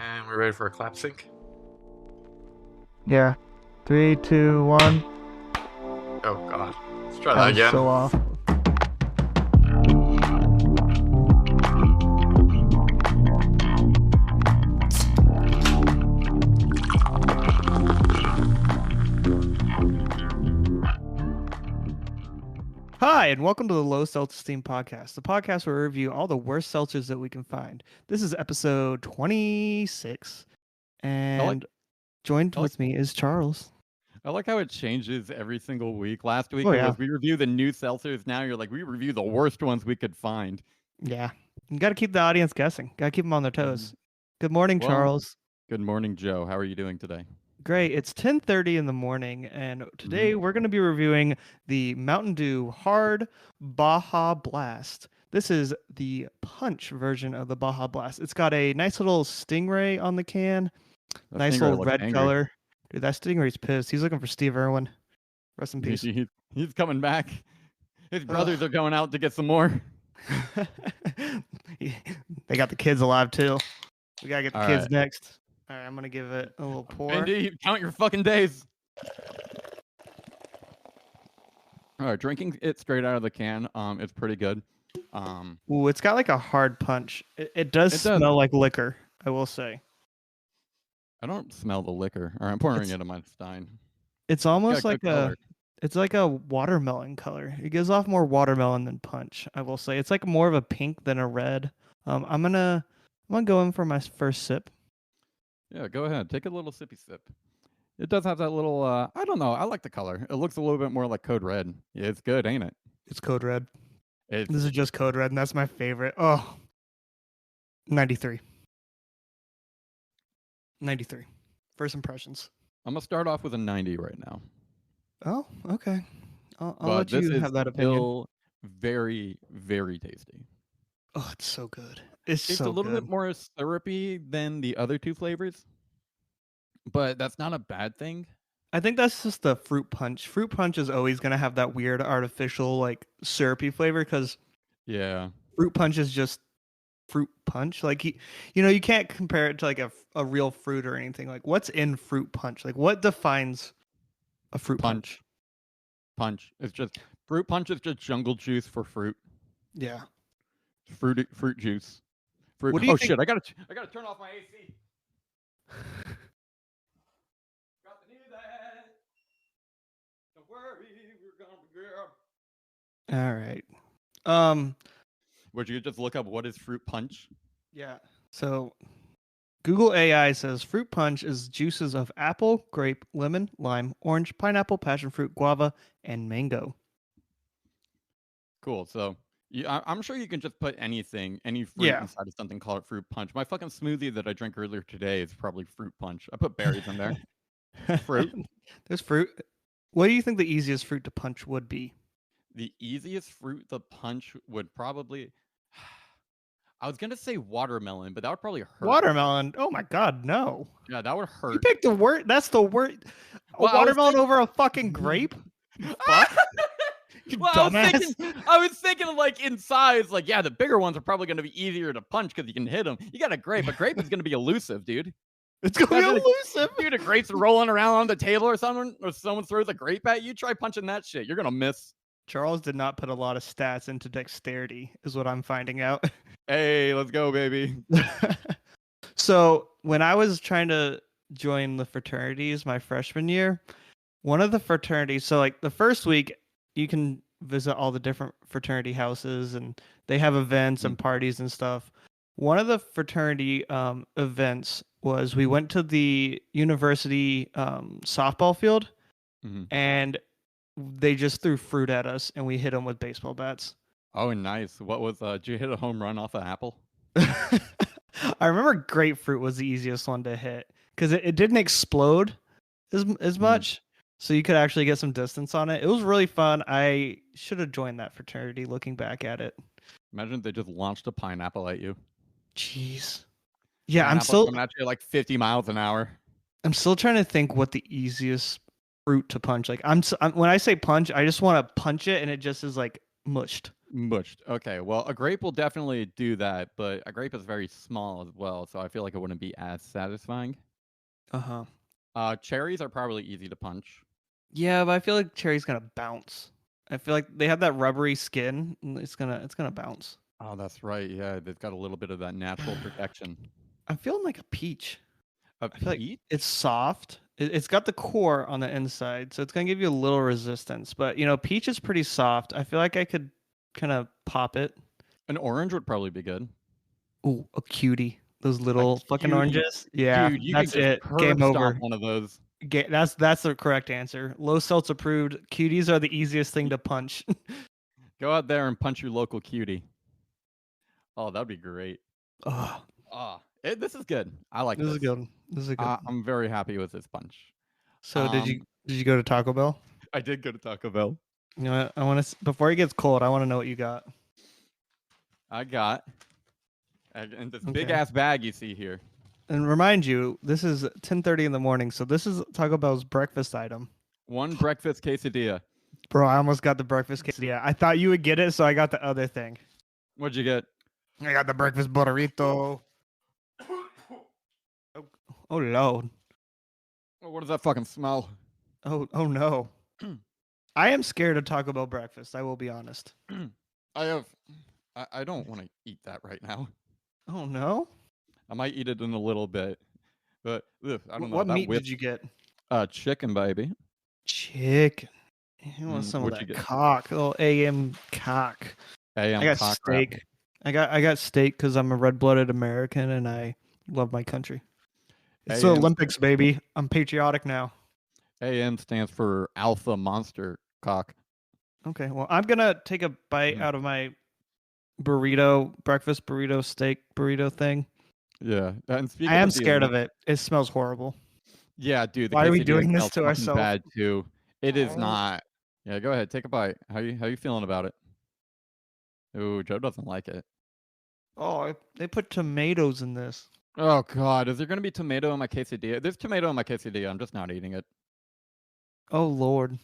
And we're ready for a clap sync. Yeah. 3, 2, 1. Oh god. Let's try That that was again. so off. Hi, and welcome to the Low Seltz-Esteem podcast, the podcast where we review all the worst seltzers that we can find. This is episode 26, and joined with me is Charles. I like how it changes every single week. Last week Oh, it yeah. was we review the new seltzers. Now you're like, we review the worst ones we could find. Yeah. You got to keep the audience guessing. Got to keep them on their toes. Good morning, Well, Charles. Good morning, Joe. How are you doing today? Great. It's 10:30 in the morning, and today we're going to be reviewing the Mountain Dew Hard Baja Blast. This is the punch version of the Baja Blast. It's got a nice little stingray on the can. That Nice Stingray little looks red angry. color. Dude, that stingray's pissed. He's looking for Steve Irwin. Rest in peace. He's coming back. His brothers are going out to get some more. They got the kids alive, too. We got to get the All kids right. next. All right, I'm going to give it a little pour. Indeed, count your fucking days. All right, drinking it straight out of the can. It's pretty good. Ooh, it's got like a hard punch. It does It does. smell like liquor, I will say. I don't smell the liquor. All right, I'm pouring It's- it in my stein. It's almost Got like good color. it's like a watermelon color. It gives off more watermelon than punch, I will say. It's like more of a pink than a red. I'm gonna go in for my first sip. Yeah, go ahead. Take a little sippy sip. It does have that little, I don't know. I like the color. It looks a little bit more like Code Red. Yeah, it's good, ain't it? It's Code Red. It's, This is just Code Red, and that's my favorite. Oh, 93. 93. First impressions. I'm going to start off with a 90 right now. Oh, okay. I'll But let this you is have that opinion. still very, very tasty. Oh, it's so good. It's It's so a little good. bit more syrupy than the other two flavors, but that's not a bad thing. I think that's just the fruit punch. Fruit punch is always going to have that weird artificial like syrupy flavor because Yeah. fruit punch is just fruit punch. Like you can't compare it to like a real fruit or anything. Like what's in fruit punch? Like what defines a fruit punch? Punch. It's just, fruit punch is just jungle juice for fruit. Yeah. Fruit juice. Fruit. What do you Oh think- shit, I gotta turn off my AC. Got to do that. Don't worry, we're gonna be good. All right. Would you just look up what is fruit punch? Yeah. So Google AI says fruit punch is juices of apple, grape, lemon, lime, orange, pineapple, passion fruit, guava, and mango. Cool. So I'm sure you can just put any fruit Yeah. inside of something called fruit punch. My fucking smoothie that I drank earlier today is probably fruit punch. I put berries in there. Fruit. There's fruit. What do you think the easiest fruit to punch would be? The easiest fruit to punch would probably. I was gonna say watermelon, but that would probably hurt. Watermelon. Oh my god, no. Yeah, that would You hurt. picked the word. That's the word. A Well, I was watermelon over a fucking grape? Fuck. You Well, dumbass. I was thinking like in size, like yeah, the bigger ones are probably going to be easier to punch because you can hit them. You got a grape. A grape is going to be elusive, dude. It's gonna be Imagine elusive. Dude, a grape's rolling around on the table or something, or someone throws a grape at you. Try punching that shit. You're gonna miss. Charles did not put a lot of stats into dexterity, is what I'm finding out. Hey, let's go, baby. So when I was trying to join the fraternities my freshman year, one of the fraternities, so like the first week, you can visit all the different fraternity houses and they have events and parties and stuff. One of the fraternity events was we went to the university softball field Mhm. and they just threw fruit at us and we hit them with baseball bats. Oh, nice. What was? Did you hit a home run off an apple? I remember grapefruit was the easiest one to hit because it didn't explode as much, so you could actually get some distance on it. It was really fun. I should have joined that fraternity. Looking back at it, Imagine they just launched a pineapple at you. jeez. Yeah, Pineapple coming at you at like 50 miles an hour. I'm still trying to think what the easiest fruit to punch. Like I'm when I say punch, I just want to punch it and it just is like mushed. Mushed. Okay, well, a grape will definitely do that, but a grape is very small as well, so I feel like it wouldn't be as satisfying. Cherries are probably easy to punch. Yeah, but I feel like cherry's gonna bounce. I feel like they have that rubbery skin. And it's gonna bounce. Oh, that's right. Yeah, they've got a little bit of that natural protection. I'm feeling like a peach. A I feel like peach? it's soft. It's got the core on the inside, so it's gonna give you a little resistance. But peach is pretty soft. I feel like I could kind of pop it. An orange would probably be good. Ooh, a cutie. Those A little fucking cutie. oranges. Yeah, Dude, you can that's just it. curb Game stomp over. one of those. That's the correct answer. Low Seltz approved. Cuties are the easiest thing to punch. Go out there and punch your local cutie. Oh, that'd be great. Oh, This is good. I like this this. is a good one. This is a good. I'm very happy with this punch. So did you go to Taco Bell? I did go to Taco Bell. You know what? I want to before it gets cold. I want to know what you got. I got in this big Okay. ass bag you see here. And remind you, this is 10:30 in the morning, so this is Taco Bell's breakfast item. One breakfast quesadilla. Bro, I almost got the breakfast quesadilla. I thought you would get it, so I got the other thing. What'd you get? I got the breakfast burrito. Oh Lord. Oh, what does that fucking smell? Oh no. I am scared of Taco Bell breakfast. I will be honest. I don't want to eat that right now. Oh no. I might eat it in a little bit, but I don't know. What that meat whip, did you get? chicken, baby. Chicken. You want some of What'd you that get? cock, little AM cock. Hey, I got cock wrap. steak. I got steak because I'm a red-blooded American and I love my country. It's the AM Olympics, baby. I'm patriotic now. AM stands for Alpha Monster Cock. Okay, well, I'm gonna take a bite out of my breakfast burrito, steak burrito thing. Yeah, and speaking I am of the scared of it. It smells horrible. Yeah, dude. The Why are we quesadilla doing this smells to fucking ourselves? bad too. It is Oh. not. Yeah, go ahead, take a bite. How you feeling about it? Ooh, Joe doesn't like it. Oh, they put tomatoes in this. Oh God, is there gonna be tomato in my quesadilla? There's tomato in my quesadilla. I'm just not eating it. Oh Lord.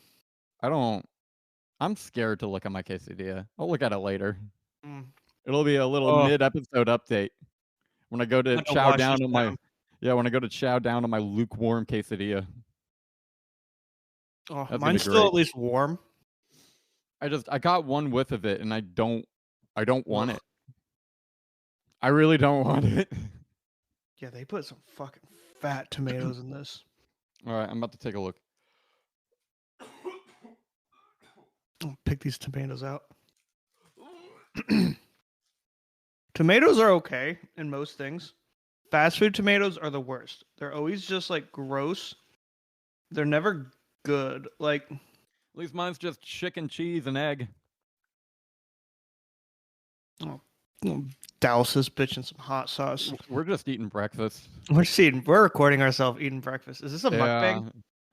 I'm scared to look at my quesadilla. I'll look at it later. Mm. It'll be a little Oh. mid-episode update when I go to I'm gonna chow wash down this on my down. when I go to chow down on my lukewarm quesadilla. Oh, That's mine's gonna be still great. at least warm. I got one whiff of it and I don't want Ugh. it. I really don't want it. Yeah, they put some fucking fat tomatoes in this. All right, I'm about to take a look. I'll pick these tomatoes out. Tomatoes are okay in most things. Fast food tomatoes are the worst. They're always just like gross. They're never good. Like, At least mine's just chicken, cheese, and egg. douse this bitch in some hot sauce. We're just eating breakfast. We're recording ourselves eating breakfast. Is this a mukbang?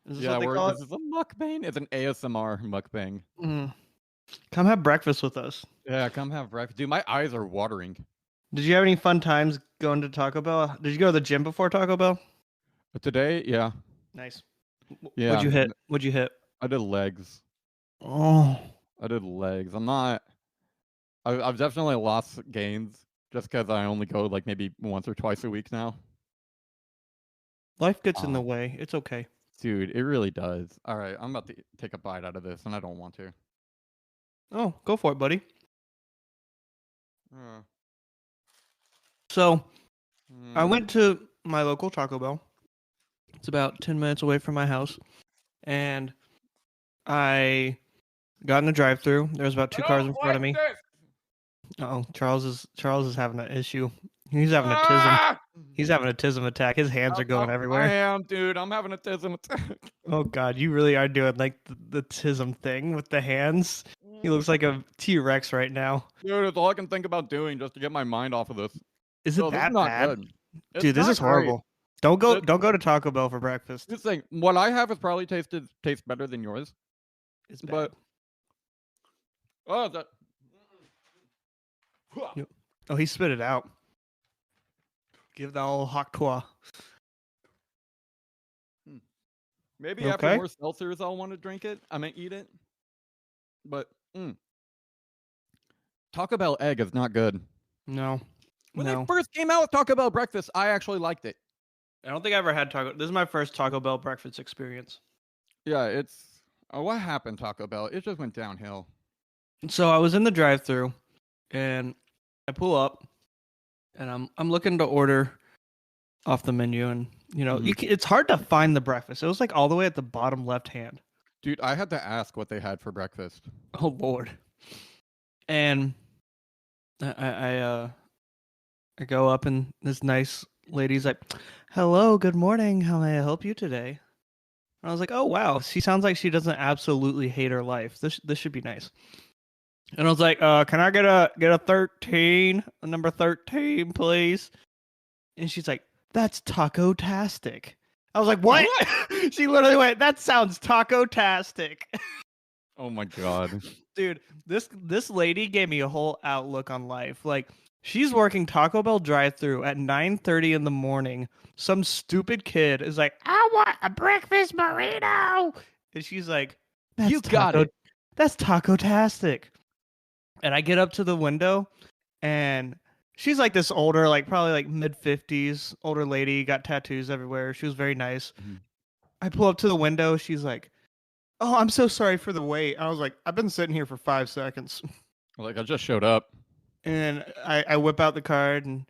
Is this Yeah, what they call this is a mukbang. It's an ASMR mukbang. it? Come have breakfast with us. Yeah, come have breakfast. Dude, my eyes are watering. Did you have any fun times going to Taco Bell? Did you go to the gym before Taco Bell? But today, yeah. Nice. Yeah. What'd you hit? What'd you hit? I did legs. Oh. I did legs. I've definitely lost gains just because I only go like maybe once or twice a week now. Life gets in the way. It's okay. Dude, it really does. All right, I'm about to take a bite out of this, and I don't want to. Oh, go for it, buddy. So, I went to my local Taco Bell. It's about 10 minutes away from my house. And I got in the drive-thru. There was about 2 cars in front of me. Uh-oh, Charles is having an issue. He's having a tism. He's having a tism attack. His hands are going everywhere. I am, dude. I'm having a tism attack. Oh God, you really are doing like the tism thing with the hands. He looks like a T-Rex right now. Dude, it's all I can think about doing just to get my mind off of this. Is it This that is not bad? good. It's Dude, this not is horrible. Don't It- go to Taco Bell for breakfast. Just saying, what I have is probably tastes better than yours. It's bad. But that Oh, he spit it out. Give that old hot tour. maybe Okay. after more seltzers I'll want to drink it. I mean eat it. But Taco Bell egg is not good. No. When No. they first came out with Taco Bell breakfast, I actually liked it. I don't think I ever had taco. This is my first Taco Bell breakfast experience. Yeah, it's what happened, Taco Bell? It just went downhill. So I was in the drive-thru, and I pull up, and I'm looking to order off the menu, and it's hard to find the breakfast. It was like all the way at the bottom left hand. Dude, I had to ask what they had for breakfast. Oh Lord! And I go up, and this nice lady's like, "Hello, good morning. How may I help you today?" And I was like, "Oh wow, she sounds like she doesn't absolutely hate her life. This should be nice." And I was like, "Can I get a 13, a number 13, please?" And she's like, "That's taco-tastic." I was like, "What?" She literally went, "That sounds taco-tastic." Oh my god. Dude, this lady gave me a whole outlook on life. Like, she's working Taco Bell drive-thru at 9:30 in the morning. Some stupid kid is like, "I want a breakfast burrito," and she's like, You got it. That's taco-tastic." And I get up to the window, and she's like this older, like probably like mid-50s, older lady, got tattoos everywhere. She was very nice. Mm-hmm. I pull up to the window. She's like, "Oh, I'm so sorry for the wait." I was like, "I've been sitting here for 5 seconds." Like, I just showed up. And I whip out the card, and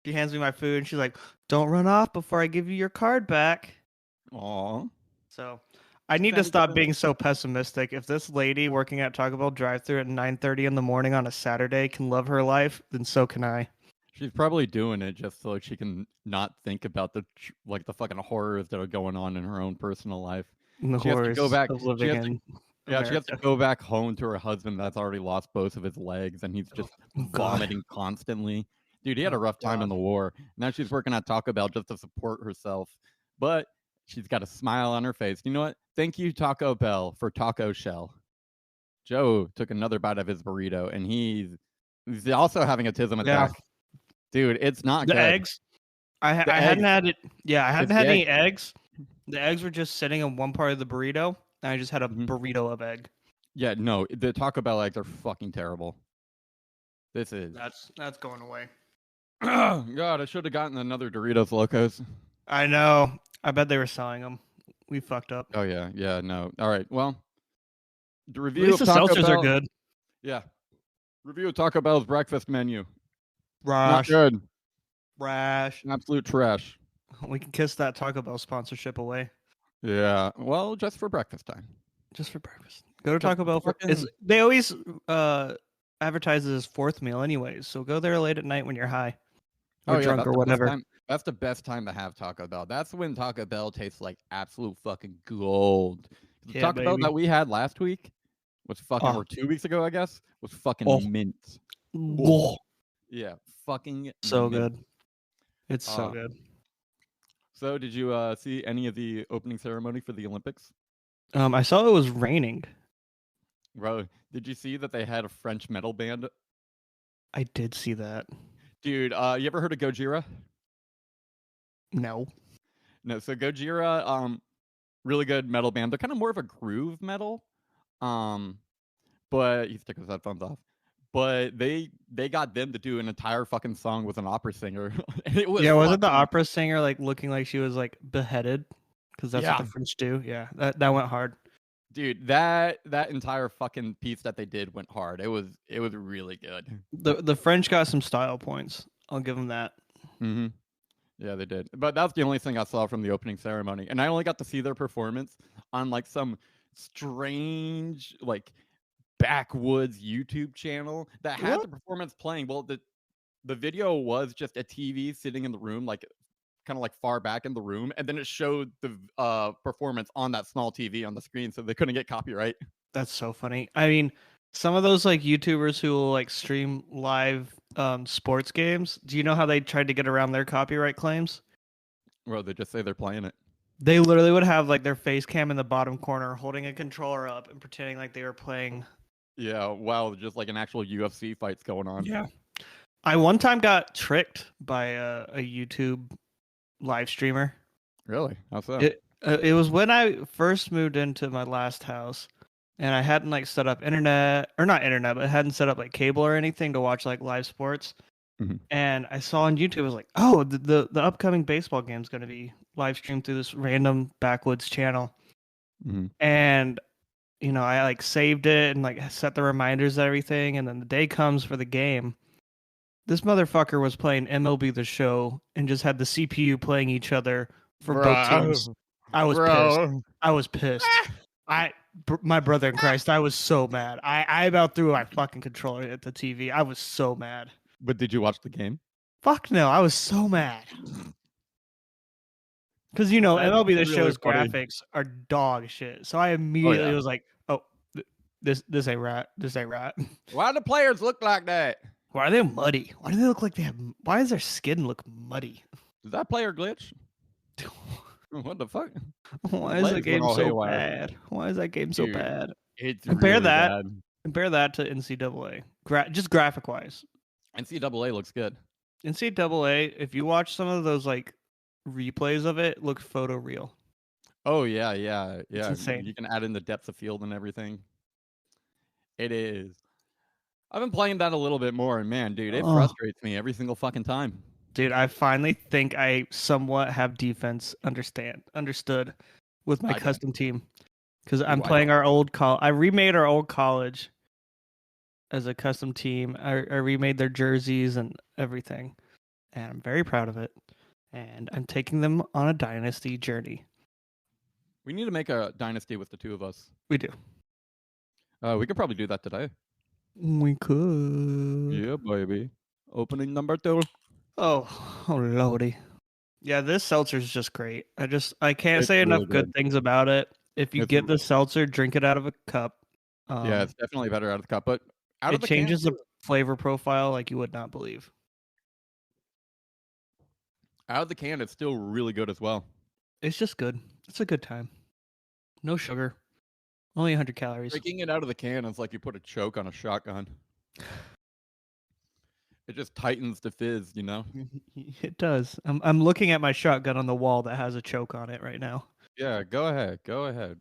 she hands me my food, and she's like, "Don't run off before I give you your card back." Aw. So I need to stop being so pessimistic. If this lady working at Taco Bell drive-thru at 9:30 in the morning on a Saturday can love her life, then so can I. She's probably doing it just so she can not think about the fucking horrors that are going on in her own personal life. The She has to horrors go back. of living in Yeah, she has to America. go back home to her husband that's already lost both of his legs, and he's just God. vomiting constantly. Dude, he had a rough time in the war. Now she's working at Taco Bell just to support herself, but she's got a smile on her face. You know what? Thank you, Taco Bell, for Taco Shell. Joe took another bite of his burrito, and he's also having a tism attack. Dude, it's not The good. eggs. I hadn't had it. Yeah, I hadn't It's had the any eggs. The eggs were just sitting in one part of the burrito, and I just had a burrito of egg. Yeah, no, the Taco Bell eggs are fucking terrible. This is That's going away. God, I should have gotten another Doritos Locos. I know. I bet they were selling them. We fucked up. Oh yeah, no. All right, well, the At review least of the Taco seltzers Bell. are good. Yeah, review of Taco Bell's breakfast menu. Rash. Not good. Rash. Absolute trash. We can kiss that Taco Bell sponsorship away. Yeah, well, just for breakfast time. Just for breakfast. Go to Taco Bell. fucking- They always advertise it as fourth meal anyways, so go there late at night when you're high. Or drunk that's or the best whatever. time- That's the best time to have Taco Bell. That's when Taco Bell tastes like absolute fucking gold. The Yeah, Taco Bell baby. that we had last week was fucking, Oh. or 2 weeks ago, I guess, was fucking Oh. mint. Whoa. Yeah, fucking So mint. good. It's so good. So, did you see any of the opening ceremony for the Olympics? I saw it was raining. Bro, did you see that they had a French metal band? I did see that. Dude, you ever heard of Gojira? No. No, so Gojira, really good metal band. They're kind of more of a groove metal. But he took his headphones off. But they got them to do an entire fucking song with an opera singer. And it was wasn't the opera singer like looking like she was like beheaded? Because that's what Yeah. the French do. Yeah, that went hard. Dude, that entire fucking piece that they did went hard. It was really good. The French got some style points. I'll give them that. Mm-hmm. Yeah, they did. But that's the only thing I saw from the opening ceremony. And I only got to see their performance on like some strange, like backwoods YouTube channel that had the performance playing. Well, the video was just a TV sitting in the room, like kind of like far back in the room, and then it showed the performance on that small TV on the screen, so they couldn't get copyright. That's so funny. I mean, some of those like YouTubers who will like stream live sports games, do you know how they tried to get around their copyright claims? Well, they just say they're playing it. They literally would have like their face cam in the bottom corner holding a controller up and pretending like they were playing. Yeah, wow, just like an actual UFC fight's going on. Yeah. I one time got tricked by a YouTube live streamer. Really? How so? It was when I first moved into my last house. and I hadn't like set up internet or not internet, but I hadn't set up like cable or anything to watch like live sports. Mhm. And I saw on YouTube, I was like, oh, the upcoming baseball game is going to be live streamed through this random backwoods channel. Mhm. And I like saved it and like set the reminders and everything. And then the day comes for the game. This motherfucker was playing MLB The Show and just had the CPU playing each other for both teams. I was pissed. I was pissed. My brother in Christ, I was so mad. I about threw my fucking controller at the TV. I was so mad. But did you watch the game? Fuck no, I was so mad. Because That's MLB The really Show's funny. graphics are dog shit. So I immediately was like, oh, this ain't right. This ain't right. Why do the players look like that? Why are they muddy? Why do they look like they have? Why does their skin look muddy? Is that player glitch? What the fuck? Why is Legs the went game all so haywire. bad? Why is that game so Dude, bad? It's Compare really that. bad. Compare that to NCAA. Just graphic wise. NCAA looks good. NCAA, if you watch some of those like replays of it, look photoreal. Oh yeah. It's insane. You can add in the depth of field and everything. It is. I've been playing that a little bit more, and man, dude, it frustrates me every single fucking time. Dude, I finally think I somewhat have defense understood with my custom team. Because I'm playing our old I remade our old college as a custom team. I remade their jerseys and everything. And I'm very proud of it. And I'm taking them on a dynasty journey. We need to make a dynasty with the two of us. We do. We could probably do that today. We could. Yeah, baby. Opening number 2. Oh lordy. Yeah, this seltzer is just great. I can't say enough really good things about it. If you get the seltzer, drink it out of a cup. Yeah, it's definitely better out of the cup, but out of the can, it changes the flavor profile like you would not believe. out of the can, it's still really good as well. It's just good. It's a good time. No sugar. Only 100 calories. Drinking it out of the can is like you put a choke on a shotgun. It just tightens the fizz, you know? It does. I'm looking at my shotgun on the wall that has a choke on it right now. Yeah, go ahead.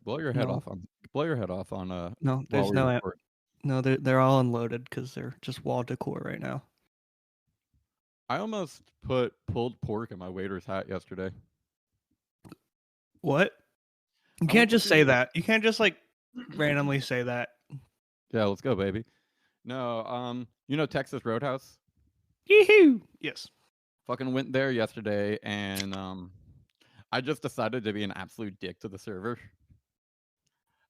Blow your head off on No, there's no they're all unloaded because they're just wall decor right now. I almost put pulled pork in my waiter's hat yesterday. What? You can't just say that. You can't just like randomly say that. Yeah, let's go, baby. No, Texas Roadhouse? Yee-hoo! Yes. Fucking went there yesterday, and I just decided to be an absolute dick to the server.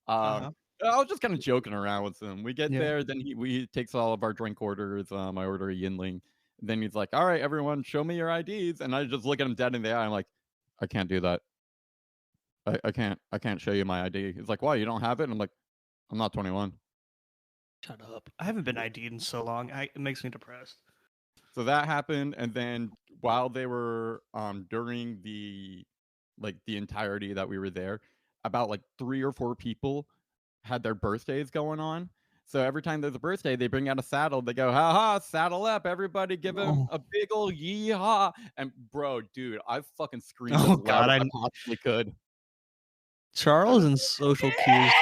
I was just kind of joking around with him. We get there, then he takes all of our drink orders. I order a Yinling. Then he's like, "All right, everyone, show me your IDs." And I just look at him dead in the eye. I'm like, "I can't do that. I can't show you my ID." He's like, "Why? You don't have it?" And I'm like, "I'm not 21." Shut up. I haven't been ID'd in so long. It makes me depressed. So that happened, and then while they were during the entirety that we were there, about like 3 or 4 people had their birthdays going on. So every time there's a birthday, they bring out a saddle. They go, "Ha ha, saddle up, everybody, give him a big old yee-haw." And bro, dude, I fucking screamed as loud as I possibly could. Charles and social cues.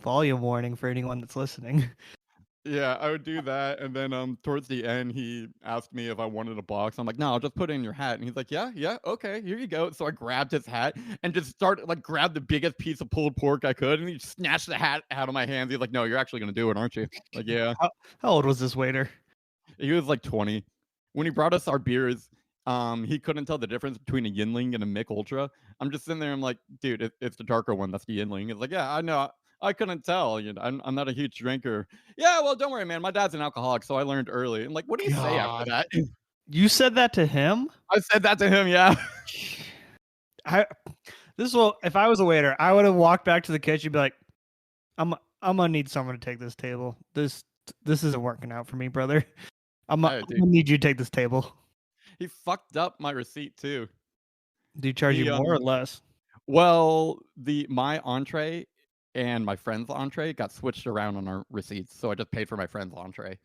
Volume warning for anyone that's listening. Yeah, I would do that, and then towards the end, he asked me if I wanted a box. I'm like, "No, I'll just put it in your hat." And he's like, "Yeah, okay, here you go." So I grabbed his hat and just started grabbed the biggest piece of pulled pork I could, and he snatched the hat out of my hands. He's like, "No, you're actually gonna do it, aren't you?" Like, yeah. How old was this waiter? He was like 20. When he brought us our beers, he couldn't tell the difference between a Yinling and a Mick Ultra. I'm just sitting there. I'm like, "Dude, it's the darker one. That's the Yinling." He's like, "Yeah, I know. I couldn't tell. I'm not a huge drinker." "Yeah, well, don't worry, man. My dad's an alcoholic, so I learned early." And like, what do you say after that? You said that to him? I said that to him, yeah. If I was a waiter, I would have walked back to the kitchen and be like, I'm gonna need someone to take this table. This isn't working out for me, brother. I'm gonna need you to take this table. He fucked up my receipt too. Do you charge you more or less? Well, my entree and my friend's entree got switched around on our receipts, so I just paid for my friend's entree.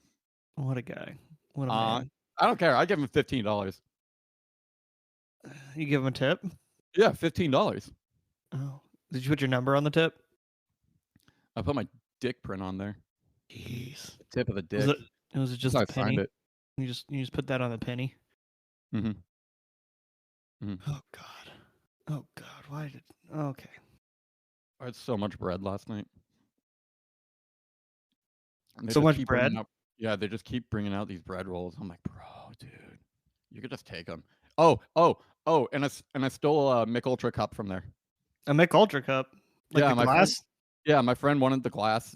What a guy! What a man! I don't care. I give him $15. You give him a tip? Yeah, $15. Oh, did you put your number on the tip? I put my dick print on there. Jeez. The tip of the Was dick. it just So a I signed penny? it. You just put that on the penny? Mm-hmm. Oh God. Oh God. Why did? Okay. I had so much bread last night. And they So just much keep bread? bringing out. Yeah, they just keep bringing out these bread rolls. I'm like, bro, dude, you could just take them. Oh, and I stole a Mick Ultra cup from there. A Mick Ultra cup, like Yeah, the my friend. glass. Yeah, my friend wanted the glass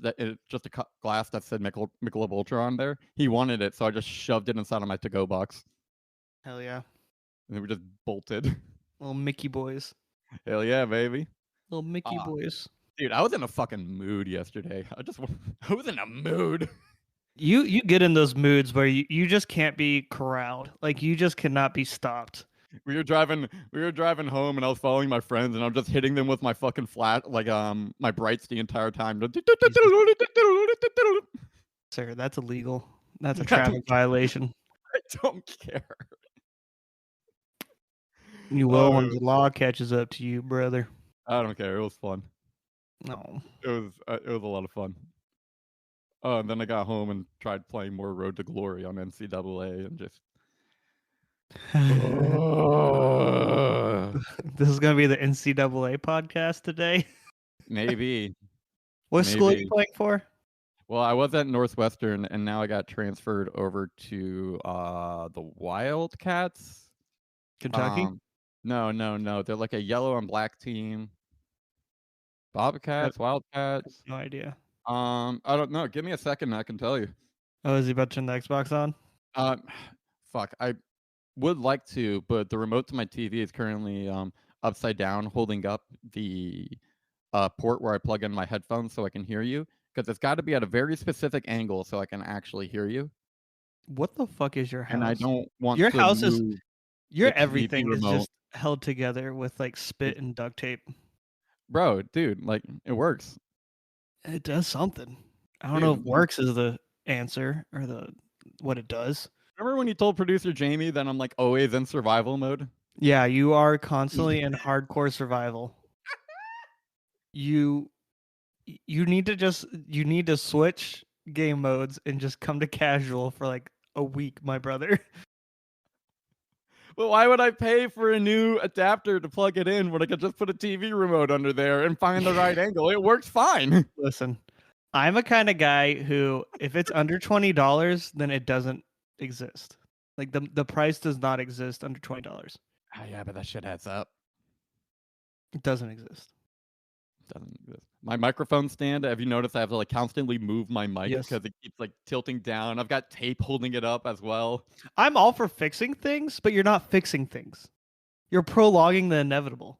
just a glass that said Michelob Ultra on there. He wanted it, so I just shoved it inside of my to-go box, Hell yeah. and then we just bolted. Little Mickey boys. Hell yeah, baby. Little Mickey boys. Dude, I was in a fucking mood yesterday. I was in a mood. You get in those moods where you just can't be corralled. Like you just cannot be stopped. We were driving home, and I was following my friends, and I'm just hitting them with my fucking my brights the entire time. Sir, that's illegal. That's a I traffic don't, violation. I don't care. You will Oh, when the law catches up to you, brother. I don't care. It was fun. No. It was a lot of fun. Oh, and then I got home and tried playing more Road to Glory on NCAA and just. This is gonna be the NCAA podcast today. Maybe. What school are you Maybe. playing for? Well, I was at Northwestern, and now I got transferred over to the Wildcats. Kentucky? No. They're like a yellow and black team. Bobcats, Wildcats. No idea. I don't know. Give me a second, and I can tell you. Oh, is he about to turn the Xbox on? Fuck. I would like to, but the remote to my TV is currently upside down, holding up the port where I plug in my headphones so I can hear you. Because it's got to be at a very specific angle so I can actually hear you. What the fuck is your house? And I don't want your to house move is your the TV everything is remote. just held together with like spit and duct tape. Bro, dude, like it works. It does something. I don't know if Dude. works is the answer or what it does. Remember when you told producer Jamie that I'm like always in survival mode? Yeah, you are constantly in hardcore survival. You need to switch game modes and just come to casual for like a week, my brother. But why would I pay for a new adapter to plug it in when I could just put a TV remote under there and find the right angle? It works fine. Listen, I'm a kind of guy who, if it's under $20, then it doesn't exist. Like the price does not exist under $20. Oh, yeah, but that shit adds up. It doesn't exist. Doesn't exist. My microphone stand, have you noticed I have to like constantly move my mic Yes. because it keeps like tilting down? I've got tape holding it up as well. I'm all for fixing things, but you're not fixing things. You're prolonging the inevitable.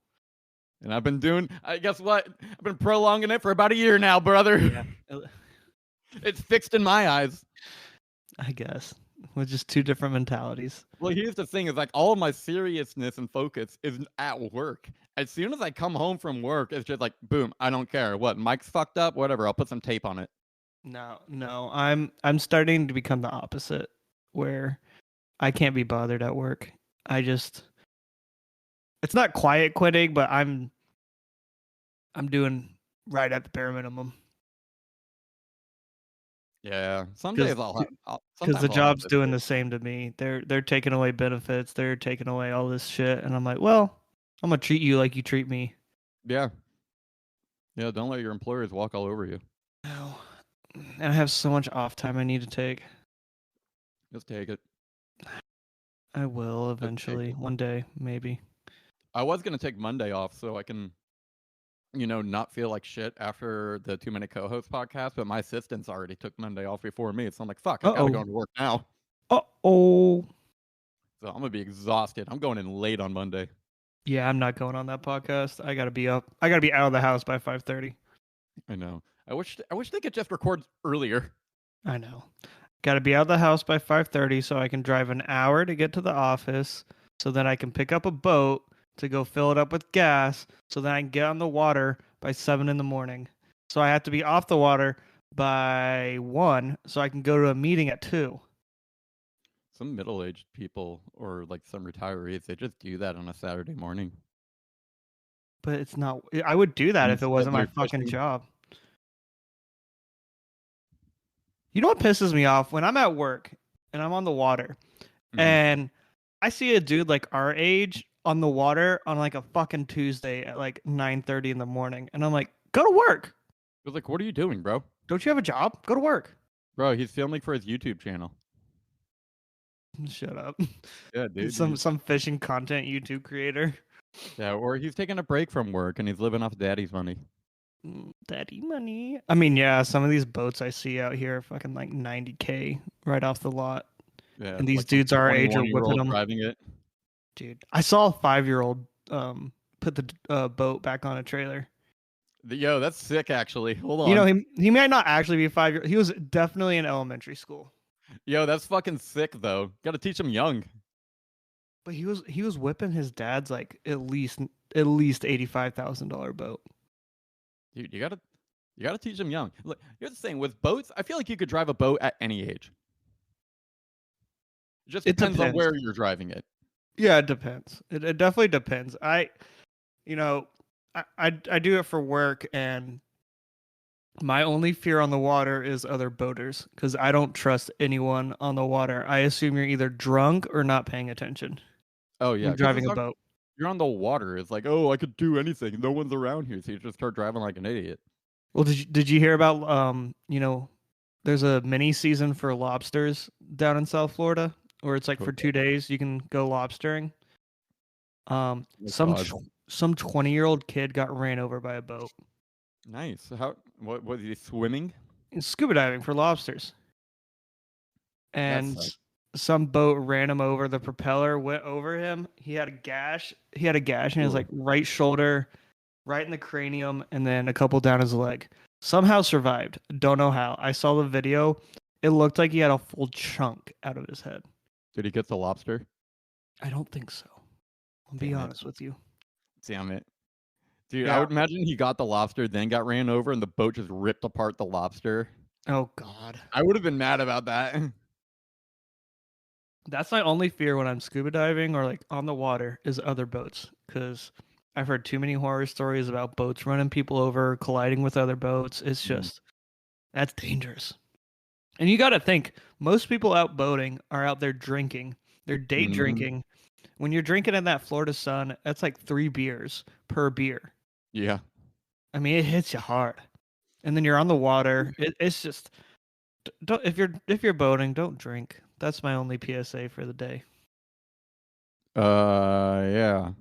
And I've been doing, guess what? I've been prolonging it for about a year now, brother. Yeah. It's fixed in my eyes. I guess. With just two different mentalities. Well, here's the thing: is like all of my seriousness and focus is at work. As soon as I come home from work, it's just like, boom, I don't care. What, mic's fucked up? Whatever. I'll put some tape on it. No. I'm starting to become the opposite, where I can't be bothered at work. It's not quiet quitting, but I'm doing right at the bare minimum. Yeah, some days because the job's doing the same to me. They're taking away benefits. They're taking away all this shit, and I'm like, well, I'm gonna treat you like you treat me. Yeah. Don't let your employers walk all over you. No, and I have so much off time I need to take. Just take it. I will eventually, one day, maybe. I was gonna take Monday off so I can, not feel like shit after the 2 Minute Co-host podcast, but my assistants already took Monday off before me, so I'm like, fuck, I gotta go to work now. Uh-oh. So I'm gonna be exhausted. I'm going in late on Monday. Yeah, I'm not going on that podcast. I gotta be up. I gotta be out of the house by 5:30. I know. I wish they could just record earlier. I know. Gotta be out of the house by 5:30 so I can drive an hour to get to the office, so then I can pick up a boat to go fill it up with gas, so then I can get on the water by 7 in the morning. So I have to be off the water by 1 so I can go to a meeting at 2. Some middle-aged people or like some retirees, they just do that on a Saturday morning. but it's not. I would do that if it Instead wasn't my they're fucking fishing. job. You know what pisses me off? When I'm at work and I'm on the water Mhm. and I see a dude like our age on the water on like a fucking Tuesday at like 9:30 in the morning, and I'm like, go to work. I was like, what are you doing, bro? Don't you have a job? Go to work. Bro, he's filming for his YouTube channel. Shut up. Yeah, dude. Some fishing content YouTube creator. Yeah, or he's taking a break from work and he's living off daddy's money. Daddy money. I mean, yeah, some of these boats I see out here are fucking like 90K right off the lot. Yeah, And these like some dudes our age are 21-year-old whipping them. driving it. Dude, I saw a 5-year-old put the boat back on a trailer. Yo, that's sick. Actually, hold on. You know, he might not actually be 5 years. He was definitely in elementary school. Yo, that's fucking sick though. Got to teach him young. But he was whipping his dad's like at least $85,000 boat. Dude, you gotta teach them young. Look, here's the thing with boats. I feel like you could drive a boat at any age. It just It depends on depends. where you're driving it. Yeah, it depends. It definitely depends. I do it for work, and my only fear on the water is other boaters because I don't trust anyone on the water. I assume you're either drunk or not paying attention. Oh yeah, When 'cause driving it's a not- boat. You're on the water. It's like, oh, I could do anything. No one's around here, so you just start driving like an idiot. Well, did you hear about there's a mini season for lobsters down in South Florida where it's like for 2 days you can go lobstering. Oh, Some God. some 20-year-old kid got ran over by a boat. Nice. How? What was he swimming? Scuba diving for lobsters. And sucks. some boat ran him over. The propeller went over him. He had a gash. He had a gash in his Ooh. like right shoulder, right in the cranium, and then a couple down his leg. Somehow survived. Don't know how. I saw the video. It looked like he had a full chunk out of his head. Did he get the lobster? I don't think so. I'll be Damn it. honest with you. Damn it. Dude, Yeah. I would imagine he got the lobster, then got ran over, and the boat just ripped apart the lobster. Oh God. I would have been mad about that. That's my only fear when I'm scuba diving or like on the water is other boats, because I've heard too many horror stories about boats running people over, colliding with other boats. It's just that's dangerous. And you got to think, most people out boating are out there drinking. They're day Mhm. drinking. When you're drinking in that Florida sun, that's like 3 beers per beer. Yeah. I mean, it hits you hard. And then you're on the water. It's just don't if you're boating, don't drink. That's my only PSA for the day. Yeah.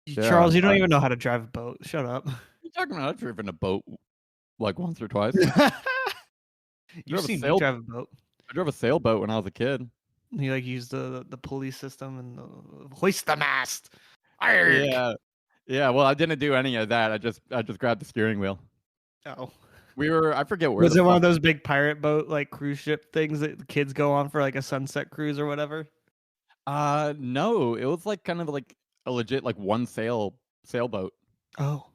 Yeah, Charles, you don't even know how to drive a boat. Shut up. You're talking about I've driven a boat like once or twice. You've drove a seen me sail- drive a boat. I drove a sailboat when I was a kid. You like use the pulley system and hoist the mast. Arrgh! Yeah. Yeah, well, I didn't do any of that. I just grabbed the steering wheel. Oh. I forget where Was the it one of fuck- those big pirate boat like cruise ship things that the kids go on for like a sunset cruise or whatever? No, it was like kind of like a legit like one sailboat. Oh,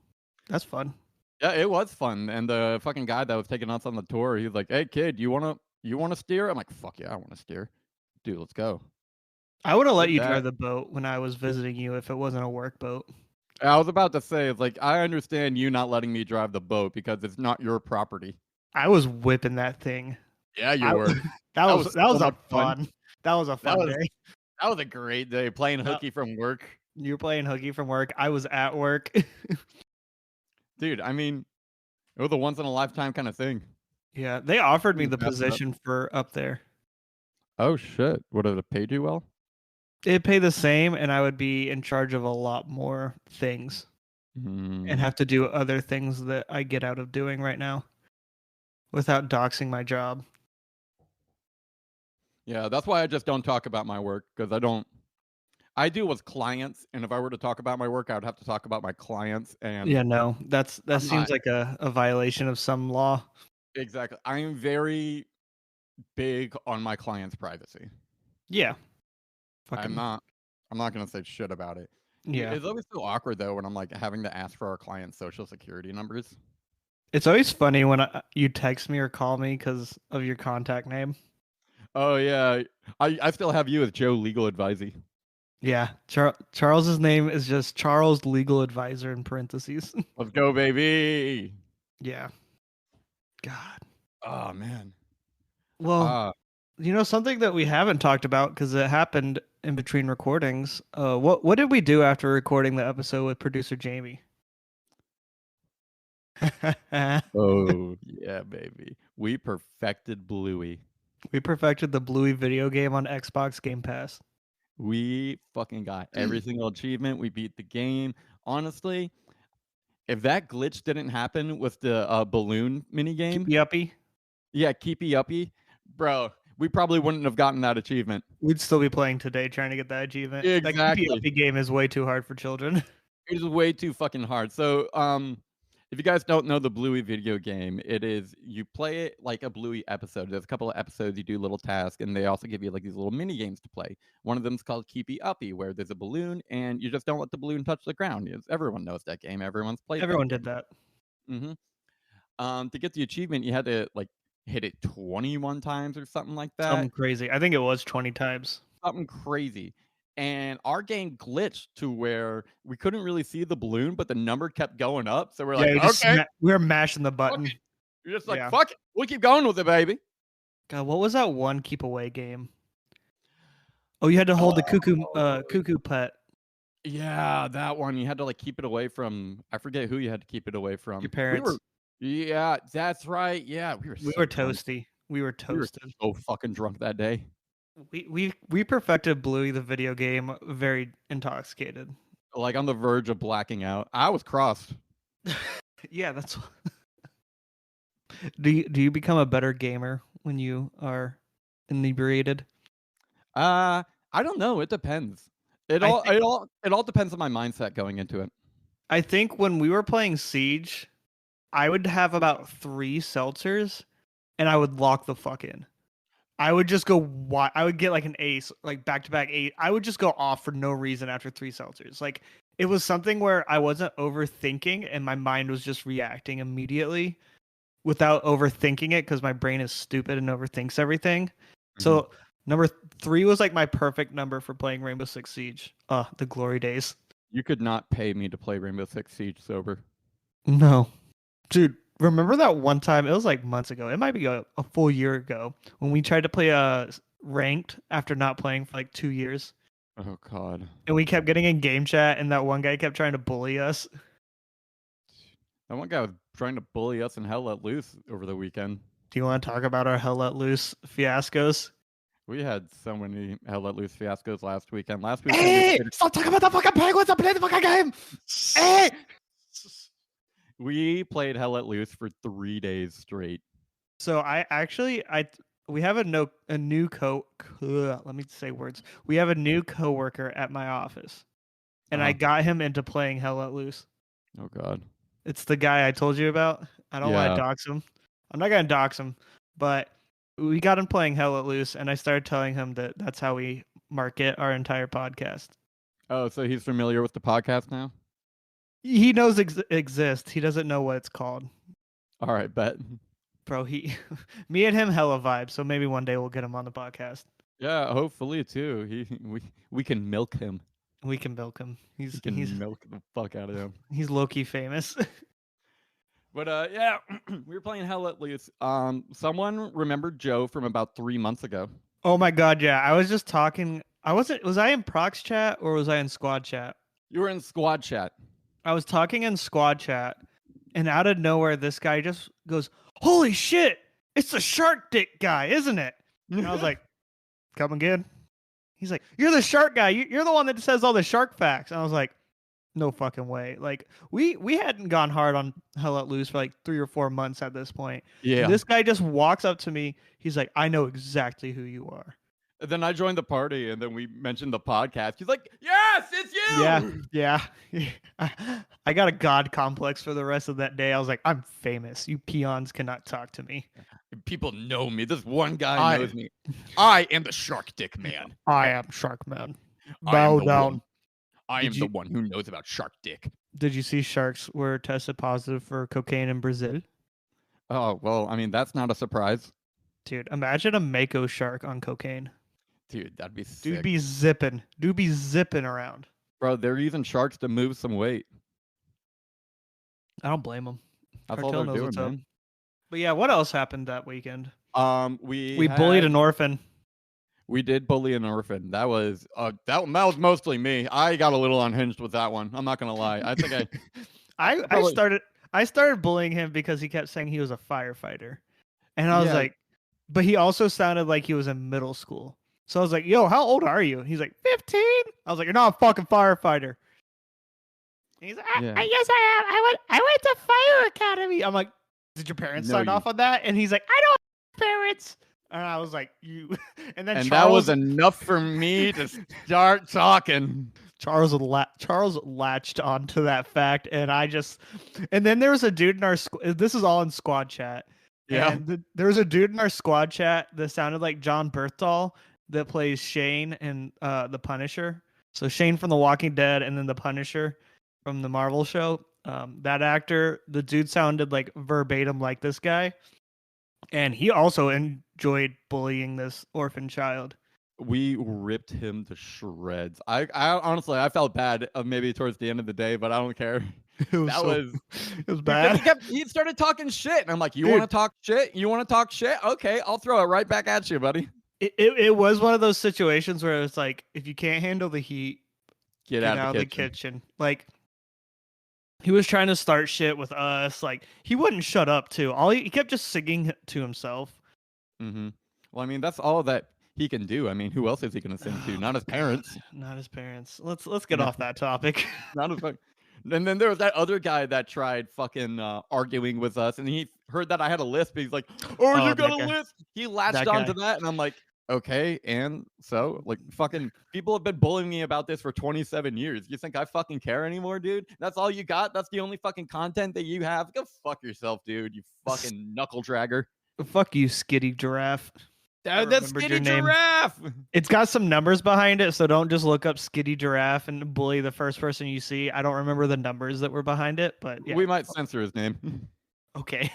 that's fun. Yeah, it was fun. And the fucking guy that was taking us on the tour, he was like, "Hey kid, you wanna steer?" I'm like, "Fuck yeah, I wanna steer." Dude, let's go. I would have let Did you that. drive the boat when I was visiting you if it wasn't a work boat. I was about to say, it's like, I understand you not letting me drive the boat because it's not your property. I was whipping that thing. Yeah, you I- were. That was was that was so a much fun. fun. That was a fun was- day. That was a great day playing Yep. hooky from work. You were playing hooky from work. I was at work. Dude, I mean, it was a once in a lifetime kind of thing. Yeah, they offered me You the passed it up. position for up there. Oh shit. Would it have paid you well? It'd pay the same, and I would be in charge of a lot more things Mm. and have to do other things that I get out of doing right now without doxing my job. Yeah, that's why I just don't talk about my work because I do with clients, and if I were to talk about my work, I would have to talk about my clients. And Yeah, no, that I'm seems not- like a violation of some law. exactly, I am very big on my clients' privacy. Yeah. I'm not gonna say shit about it. Yeah. It's always so awkward though when I'm like having to ask for our clients' social security numbers. It's always funny when you text me or call me because of your contact name. Oh yeah, I still have you as Joe Legal Advisee. Yeah, Charles's name is just Charles Legal Advisor in parentheses. Let's go, baby. Yeah. God. Oh man. Well, Uh something that we haven't talked about because it happened in between recordings. What did we do after recording the episode with producer Jamie? oh yeah, baby. We perfected Bluey. We perfected the Bluey video game on Xbox Game Pass. We fucking got every single achievement. We beat the game. Honestly, if that glitch didn't happen with the balloon mini game, Keepy uppy. yeah, keepy uppy, bro, we probably wouldn't have gotten that achievement. We'd still be playing today trying to get that achievement. That Exactly. keepy uppy game is way too hard for children. It is way too fucking hard. So, if you guys don't know the Bluey video game, it is you play it like a Bluey episode. There's a couple of episodes you do little tasks, and they also give you like these little mini games to play. One of them is called Keepy Uppy, where there's a balloon, and you just don't let the balloon touch the ground. Everyone knows that game. Everyone's played. Everyone did that. Mm-hmm. To get the achievement, you had to like hit it 21 times or something like that. Something crazy. I think it was 20 times. Something crazy. And our game glitched to where we couldn't really see the balloon, but the number kept going up. So we're like, okay, we were mashing the button. okay. You're just like, fuck it. We'll keep going with it, baby. God, what was that one keep away game? Oh, you had to hold the cuckoo pet. Yeah, that one. You had to like keep it away from. I forget who you had to keep it away from. Your parents. Yeah, that's right. Yeah, we were toasty. We were toasted. We were so fucking drunk that day. We perfected Bluey the video game very intoxicated. Like on the verge of blacking out. I was crossed. Yeah, that's. Do you become a better gamer when you are inebriated? I don't know. It depends. It all depends on my mindset going into it. I think when we were playing Siege, I would have about 3 seltzers, and I would lock the fuck in. I would just go. I would get like an ace, like back-to-back 8. I would just go off for no reason after 3 seltzers. Like it was something where I wasn't overthinking, and my mind was just reacting immediately without overthinking it because my brain is stupid and overthinks everything. Mm-hmm. So number 3 was like my perfect number for playing Rainbow Six Siege. The glory days. You could not pay me to play Rainbow Six Siege sober. No, dude. Remember that one time? It was like months ago. It might be a full year ago when we tried to play ranked after not playing for like 2 years. Oh God! And we kept getting in game chat, and that one guy kept trying to bully us. That one guy was trying to bully us in Hell Let Loose over the weekend. Do you want to talk about our Hell Let Loose fiascos? We had so many Hell Let Loose fiascos last weekend. Hey! Stop talking about the fucking Penguins and play the fucking game! Hey! We played Hell Let Loose for 3 days straight. So we have a new let me say words. We have a new coworker at my office, and I got him into playing Hell Let Loose. Oh God! It's the guy I told you about. I don't want to dox him. I'm not gonna dox him, but we got him playing Hell Let Loose, and I started telling him that that's how we market our entire podcast. Oh, so he's familiar with the podcast now? He knows exist. He doesn't know what it's called. All right, bet. Bro, me and him hella vibe, so maybe one day we'll get him on the podcast. Yeah, hopefully too. We can milk him. We can milk him. He's milk the fuck out of him. He's low-key famous. But yeah, we were playing Hell Let Loose. Someone remembered Joe from about 3 months ago. Oh my God, yeah. I was just talking. Was I in Prox chat or was I in squad chat? You were in squad chat. I was talking in squad chat, and out of nowhere, this guy just goes, "Holy shit! It's the shark dick guy, isn't it?" And I was like, "Come again?" He's like, "You're the shark guy. You're the one that says all the shark facts." And I was like, "No fucking way!" Like we hadn't gone hard on Hell Let Loose for like 3 or 4 months at this point. Yeah. And this guy just walks up to me. He's like, "I know exactly who you are." Then I joined the party, and then we mentioned the podcast. He's like, "Yes, it's you." Yeah. I got a god complex for the rest of that day. I was like, "I'm famous. You peons cannot talk to me. People know me. This one guy knows me. I am the Shark Dick Man. I am Shark Man. Bow down. I am the one who knows about Shark Dick." Did you see sharks were tested positive for cocaine in Brazil? Oh, well, I mean, that's not a surprise. Dude, imagine a mako shark on cocaine. Dude, that'd be sick. Dude be zipping. Dude be zipping around. Bro, they're using sharks to move some weight. I don't blame them. That's all they're doing, man. But yeah, what else happened that weekend? We bullied an orphan. We did bully an orphan. That was that was mostly me. I got a little unhinged with that one. I'm not gonna lie. I think I started bullying him because he kept saying he was a firefighter, and I was like, but he also sounded like he was in middle school. So I was like, "Yo, how old are you?" He's like, 15. I was like, "You're not a fucking firefighter." And he's like, I guess I am. I went to fire academy. I'm like, "Did your parents sign off on that?" And he's like, "I don't have parents." And I was like, "You." And then that was enough for me to start talking. Charles latched onto that fact, and and then there was a dude in our this is all in squad chat. Yeah, and there was a dude in our squad chat that sounded like John Berthal that plays Shane in The Punisher. So Shane from The Walking Dead, and then The Punisher from the Marvel show. That actor, the dude sounded like verbatim like this guy, and he also enjoyed bullying this orphan child. We ripped him to shreds. I honestly, I felt bad maybe towards the end of the day, but I don't care. It was bad. He started talking shit, and I'm like, "You want to talk shit? You want to talk shit? Okay, I'll throw it right back at you, buddy." It was one of those situations where it's like, if you can't handle the heat, get out of the kitchen. Like, he was trying to start shit with us. Like, he wouldn't shut up too. He kept just singing to himself. Mm-hmm. Well, I mean, that's all that he can do. I mean, who else is he going to sing to? Not his parents. Not his parents. Let's get off that topic. Not his parents. And then there was that other guy that tried fucking arguing with us, and he heard that I had a lisp. He's like, "Oh, you got a lisp?" He latched onto that, and I'm like, "Okay." And so, like, fucking people have been bullying me about this for 27 years. You think I fucking care anymore, dude? That's all you got? That's the only fucking content that you have? Go fuck yourself, dude. You fucking knuckle dragger. Fuck you, Skitty Giraffe. That's Skitty Giraffe. It's got some numbers behind it, so don't just look up Skitty Giraffe and bully the first person you see. I don't remember the numbers that were behind it, but yeah. We might censor his name. Okay.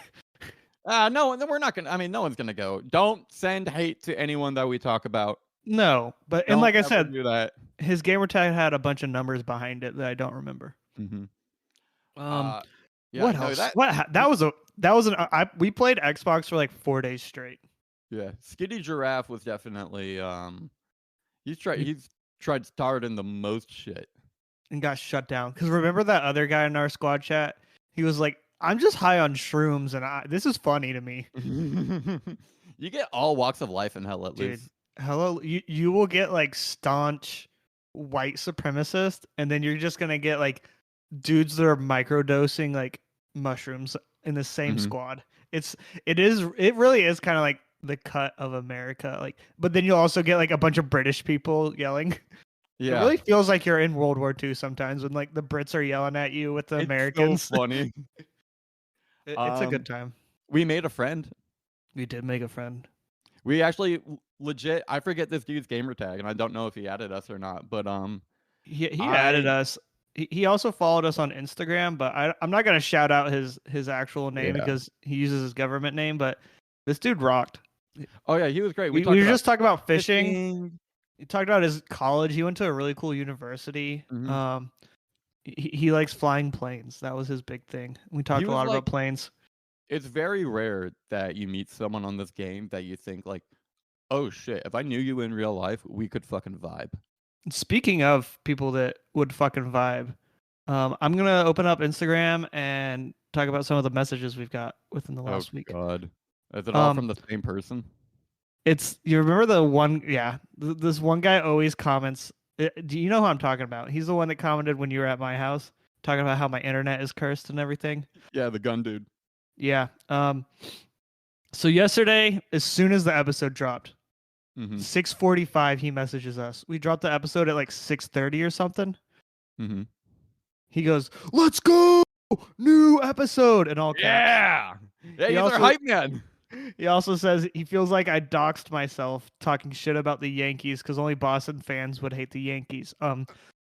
No, we're not gonna. I mean, no one's gonna go. Don't send hate to anyone that we talk about. No, but and like I said, do that. His gamer tag had a bunch of numbers behind it that I don't remember. Mm-hmm. What else? We played Xbox for like 4 days straight. Yeah, Skitty Giraffe was definitely he's tried starting the most shit and got shut down. Because remember that other guy in our squad chat? He was like, "I'm just high on shrooms, and this is funny to me." You get all walks of life in hell at least. Hello, you will get like staunch white supremacist, and then you're just gonna get like dudes that are microdosing like mushrooms in the same squad. It really is kind of like the cut of America, like, but then you'll also get like a bunch of British people yelling. Yeah, it really feels like you're in World War II sometimes when like the Brits are yelling at you with the Americans. So funny. It's a good time. We made a friend. We did make a friend. We actually legit. I forget this dude's gamer tag, and I don't know if he added us or not. But he added us. He also followed us on Instagram, but I'm not gonna shout out his actual name because he uses his government name. But this dude rocked. Oh yeah, he was great. We were just talking about fishing. He talked about his college. He went to a really cool university. Mm-hmm. He likes flying planes. That was his big thing. We talked a lot about planes. It's very rare that you meet someone on this game that you think like, "Oh shit, if I knew you in real life, we could fucking vibe." Speaking of people that would fucking vibe, I'm gonna open up Instagram and talk about some of the messages we've got within the last week. Oh god. Is it all from the same person? You remember the one? Yeah, this one guy always comments. Do you know who I'm talking about? He's the one that commented when you were at my house, talking about how my internet is cursed and everything. Yeah, the gun dude. Yeah. So yesterday, as soon as the episode dropped, 6:45, he messages us. We dropped the episode at like 6:30 or something. Mm-hmm. He goes, "Let's go! New episode!" and all caps. Yeah, he's our hype man. He also says he feels like I doxed myself talking shit about the Yankees because only Boston fans would hate the Yankees.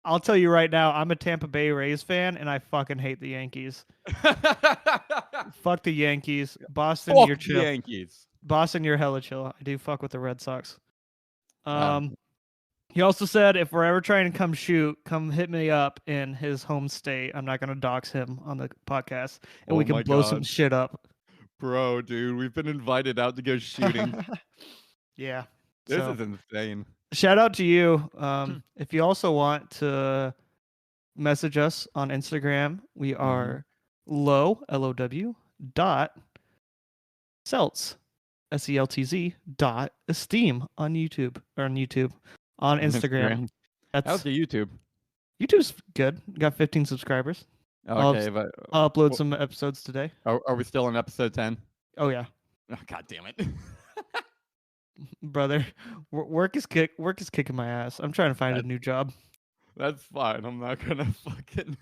I'll tell you right now, I'm a Tampa Bay Rays fan, and I fucking hate the Yankees. Fuck the Yankees. Boston, you're chill. Yankees. Boston, you're hella chill. I do fuck with the Red Sox. He also said if we're ever trying to come shoot, come hit me up in his home state. I'm not gonna dox him on the podcast, and Oh we can my blow some God. shit up. Bro, dude, we've been invited out to go shooting. Yeah. This So is insane. shout out to you. If you also want to message us on Instagram, we are LOW dot Seltz SELTZ dot Esteem on YouTube or on YouTube on Instagram. How's That's the YouTube? YouTube's good. Got 15 subscribers. Okay, but I'll upload some episodes today. are we still on episode 10? Oh yeah, Oh, God damn it. brother. Work is kicking my ass. I'm trying to find a new job. That's fine. I'm not gonna fucking.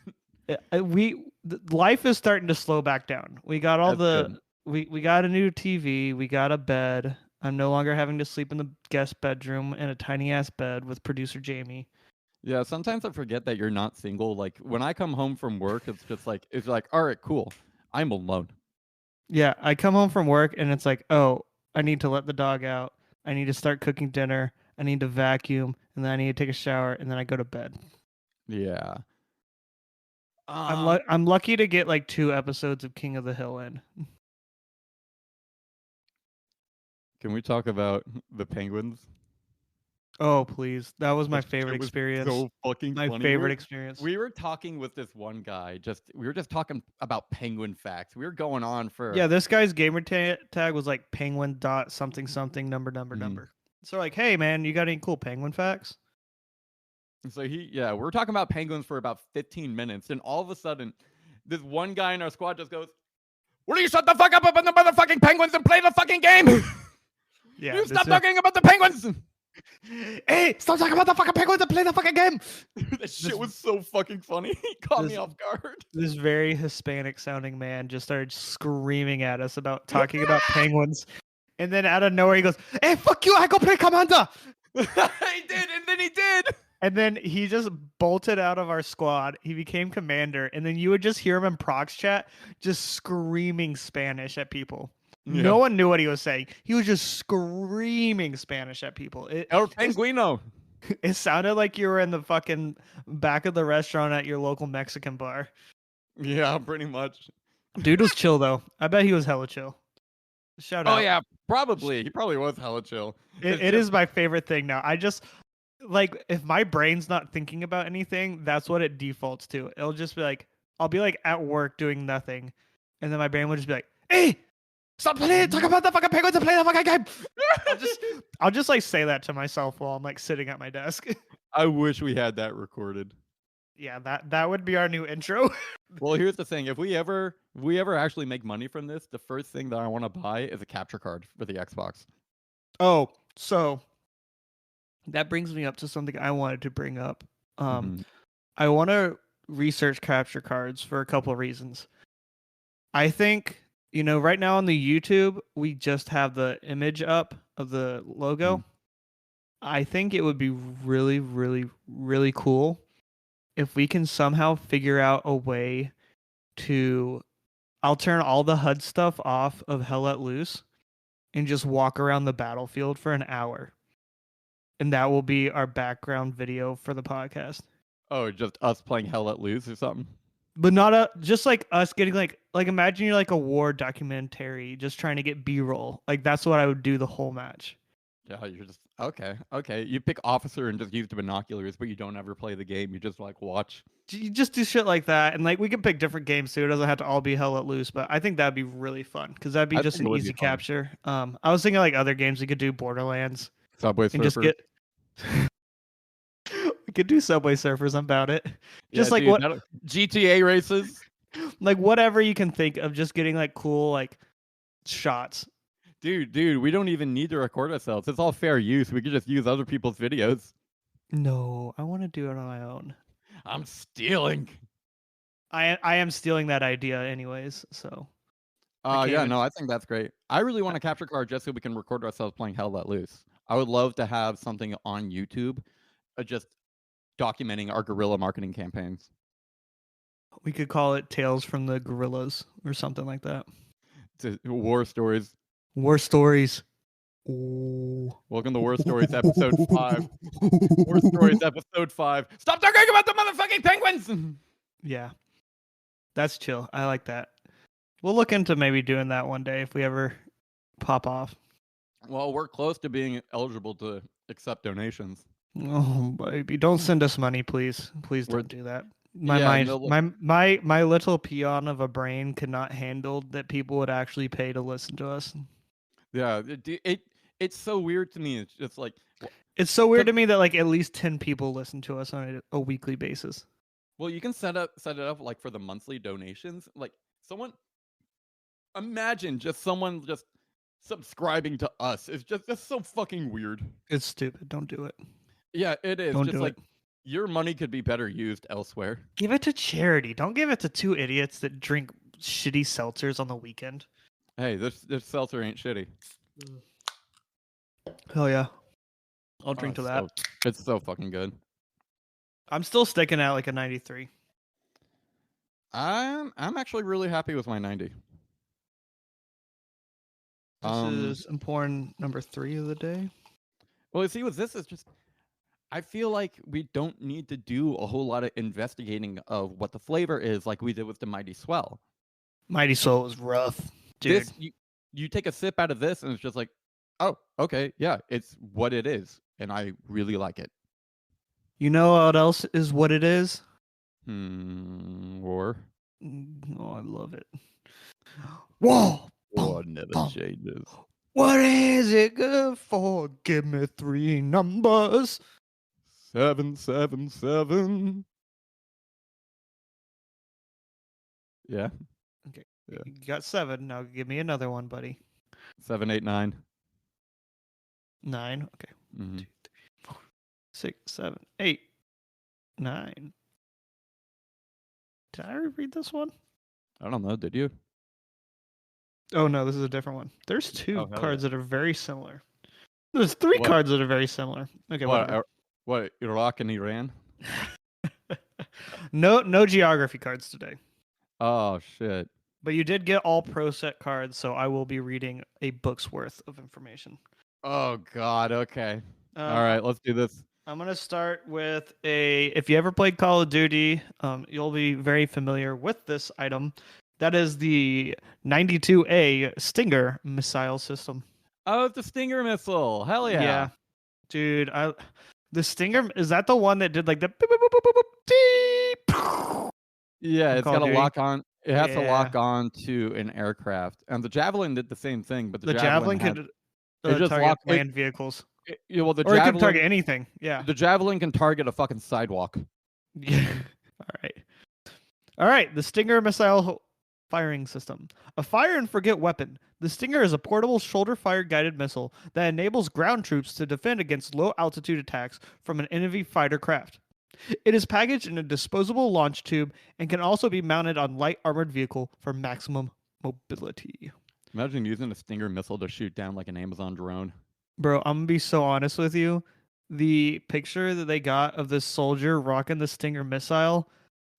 Life is starting to slow back down. We got all That's we got a new TV. We got a bed. I'm no longer having to sleep in the guest bedroom in a tiny ass bed with producer Jamie. Yeah, sometimes I forget that you're not single. Like when I come home from work, it's like, all right, cool. I'm alone. Yeah, I come home from work and it's like, oh, I need to let the dog out. I need to start cooking dinner. I need to vacuum, and then I need to take a shower, and then I go to bed. Yeah. I'm lucky to get like 2 episodes of King of the Hill in. Can we talk about the penguins? Oh, please. That was my That shit favorite was experience. So fucking My funny. favorite experience. We were talking with this one guy. We were just talking about penguin facts. We were going on for Yeah, this guy's gamer tag was like penguin dot something something number. So like, hey man, you got any cool penguin facts? So we're talking about penguins for about 15 minutes, and all of a sudden, this one guy in our squad just goes, "Will you shut the fuck up on the motherfucking penguins and play the fucking game? Yeah, you stop talking about the penguins." Hey, stop talking about the fucking penguins and play the fucking game. That shit was so fucking funny. He caught me off guard. This very Hispanic sounding man just started screaming at us about talking about penguins. And then out of nowhere he goes, "Hey, fuck you, I go play Commander." He did, and then he did. And then he just bolted out of our squad. He became commander. And then you would just hear him in Prox chat just screaming Spanish at people. Yeah. No one knew what he was saying. He was just screaming Spanish at people. El Penguino. It sounded like you were in the fucking back of the restaurant at your local Mexican bar. Yeah, pretty much. Dude was chill, though. I bet he was hella chill. Shout out. Oh, yeah, probably. He probably was hella chill. It is my favorite thing now. I just... Like, if my brain's not thinking about anything, that's what it defaults to. It'll just be like, I'll be like at work doing nothing. And then my brain will just be like, "Hey, stop playing, talk about the fucking penguins and play the fucking game." I'll just like say that to myself while I'm like sitting at my desk. I wish we had that recorded. Yeah, that would be our new intro. Well, here's the thing. If we ever actually make money from this, the first thing that I want to buy is a capture card for the Xbox. Oh, so that brings me up to something I wanted to bring up. I want to research capture cards for a couple of reasons. I think, right now on the YouTube, we just have the image up of the logo. I think it would be really, really, really cool if we can somehow figure out a way to... I'll turn all the HUD stuff off of Hell Let Loose and just walk around the battlefield for an hour. And that will be our background video for the podcast. Oh, just us playing Hell Let Loose or something? But not just like us getting like imagine you're like a war documentary just trying to get B-roll. Like that's what I would do the whole match. Yeah, you're just okay. You pick officer and just use the binoculars, but you don't ever play the game. You just like watch. You just do shit like that, and like we can pick different games too. It doesn't have to all be Hell Let Loose, but I think that'd be really fun because that'd be just an easy capture. I was thinking like other games we could do Borderlands. Subway Surfers. Just get... We could do Subway Surfers. I'm about it. Just yeah, like dude, what GTA races. Like whatever you can think of, just getting like cool like shots. Dude, we don't even need to record ourselves. It's all fair use. We could just use other people's videos. No, I want to do it on my own. I'm stealing. I am stealing that idea anyways, so. Yeah, no, I think that's great. I really want a capture card just so we can record ourselves playing Hell Let Loose. I would love to have something on YouTube just documenting our guerrilla marketing campaigns. We could call it Tales from the Guerrillas or something like that. War stories. War stories. Ooh. Welcome to War Stories episode 5. War Stories episode 5. Stop talking about the motherfucking penguins! Yeah. That's chill. I like that. We'll look into maybe doing that one day if we ever pop off. Well, we're close to being eligible to accept donations. Oh, baby. Don't send us money, please. Please We're- don't do that. My Yeah, mind, no, look- my little peon of a brain could not handle that people would actually pay to listen to us. Yeah, it's so weird to me. It's just like, It's so weird to me that like at least 10 people listen to us on a weekly basis. well, you can set it up like for the monthly donations. Like imagine just someone just subscribing to us. It's just so fucking weird. It's stupid. Don't do it. Yeah, it is. Don't Just do like it. your money could be better used elsewhere. Give it to charity. Don't give it to two idiots that drink shitty seltzers on the weekend. Hey, this seltzer ain't shitty. Hell yeah. I'll drink Oh, to that. It's so fucking good. I'm still sticking at like a 93. I'm actually really happy with my 90. This is important number 3 of the day. Well, you see, with this is just, I feel like we don't need to do a whole lot of investigating of what the flavor is, like we did with the Mighty Swell. Mighty Soul was rough, dude. This you take a sip out of this, and it's just like, oh, okay, yeah, it's what it is, and I really like it. You know what else is what it is? Or Oh, I love it. Whoa! or never bum. changes. What is it good for? Give me 3 numbers. 777. Yeah. Okay. Yeah. You got 7. Now give me another one, buddy. 789. 9. Okay. Mm-hmm. 2, 3, 4, 6, 7, 8, 9. Did I read this one? I don't know. Did you? Oh no, this is a different one. There's 2 Oh, hell cards that are very similar. There's 3 What? cards that are very similar. Okay, whatever. What? Iraq and Iran? No geography cards today. Oh shit. But you did get all pro set cards, so I will be reading a book's worth of information. Oh god. Okay. All right. Let's do this. I'm gonna start with if you ever played Call of Duty, you'll be very familiar with this item. That is the 92A Stinger missile system. Oh, it's a Stinger missile. Hell yeah. Yeah. Dude, the Stinger, is that the one that did like the boop, boop, boop, boop, boop, boop, beep? Yeah, it's Call got of to Duty? lock on. It has to lock Yeah. on to an aircraft, and the Javelin did the same thing. But The Javelin had- could it just target locked- it- land vehicles. yeah, well, the Or it Javelin could target anything. Yeah. The Javelin can target a fucking sidewalk. Yeah. All right. The Stinger missile firing system. A fire and forget weapon. The Stinger is a portable shoulder-fire guided missile that enables ground troops to defend against low-altitude attacks from an enemy fighter craft. It is packaged in a disposable launch tube and can also be mounted on light armored vehicle for maximum mobility. Imagine using a Stinger missile to shoot down like an Amazon drone. Bro, I'm gonna be so honest with you. The picture that they got of this soldier rocking the Stinger missile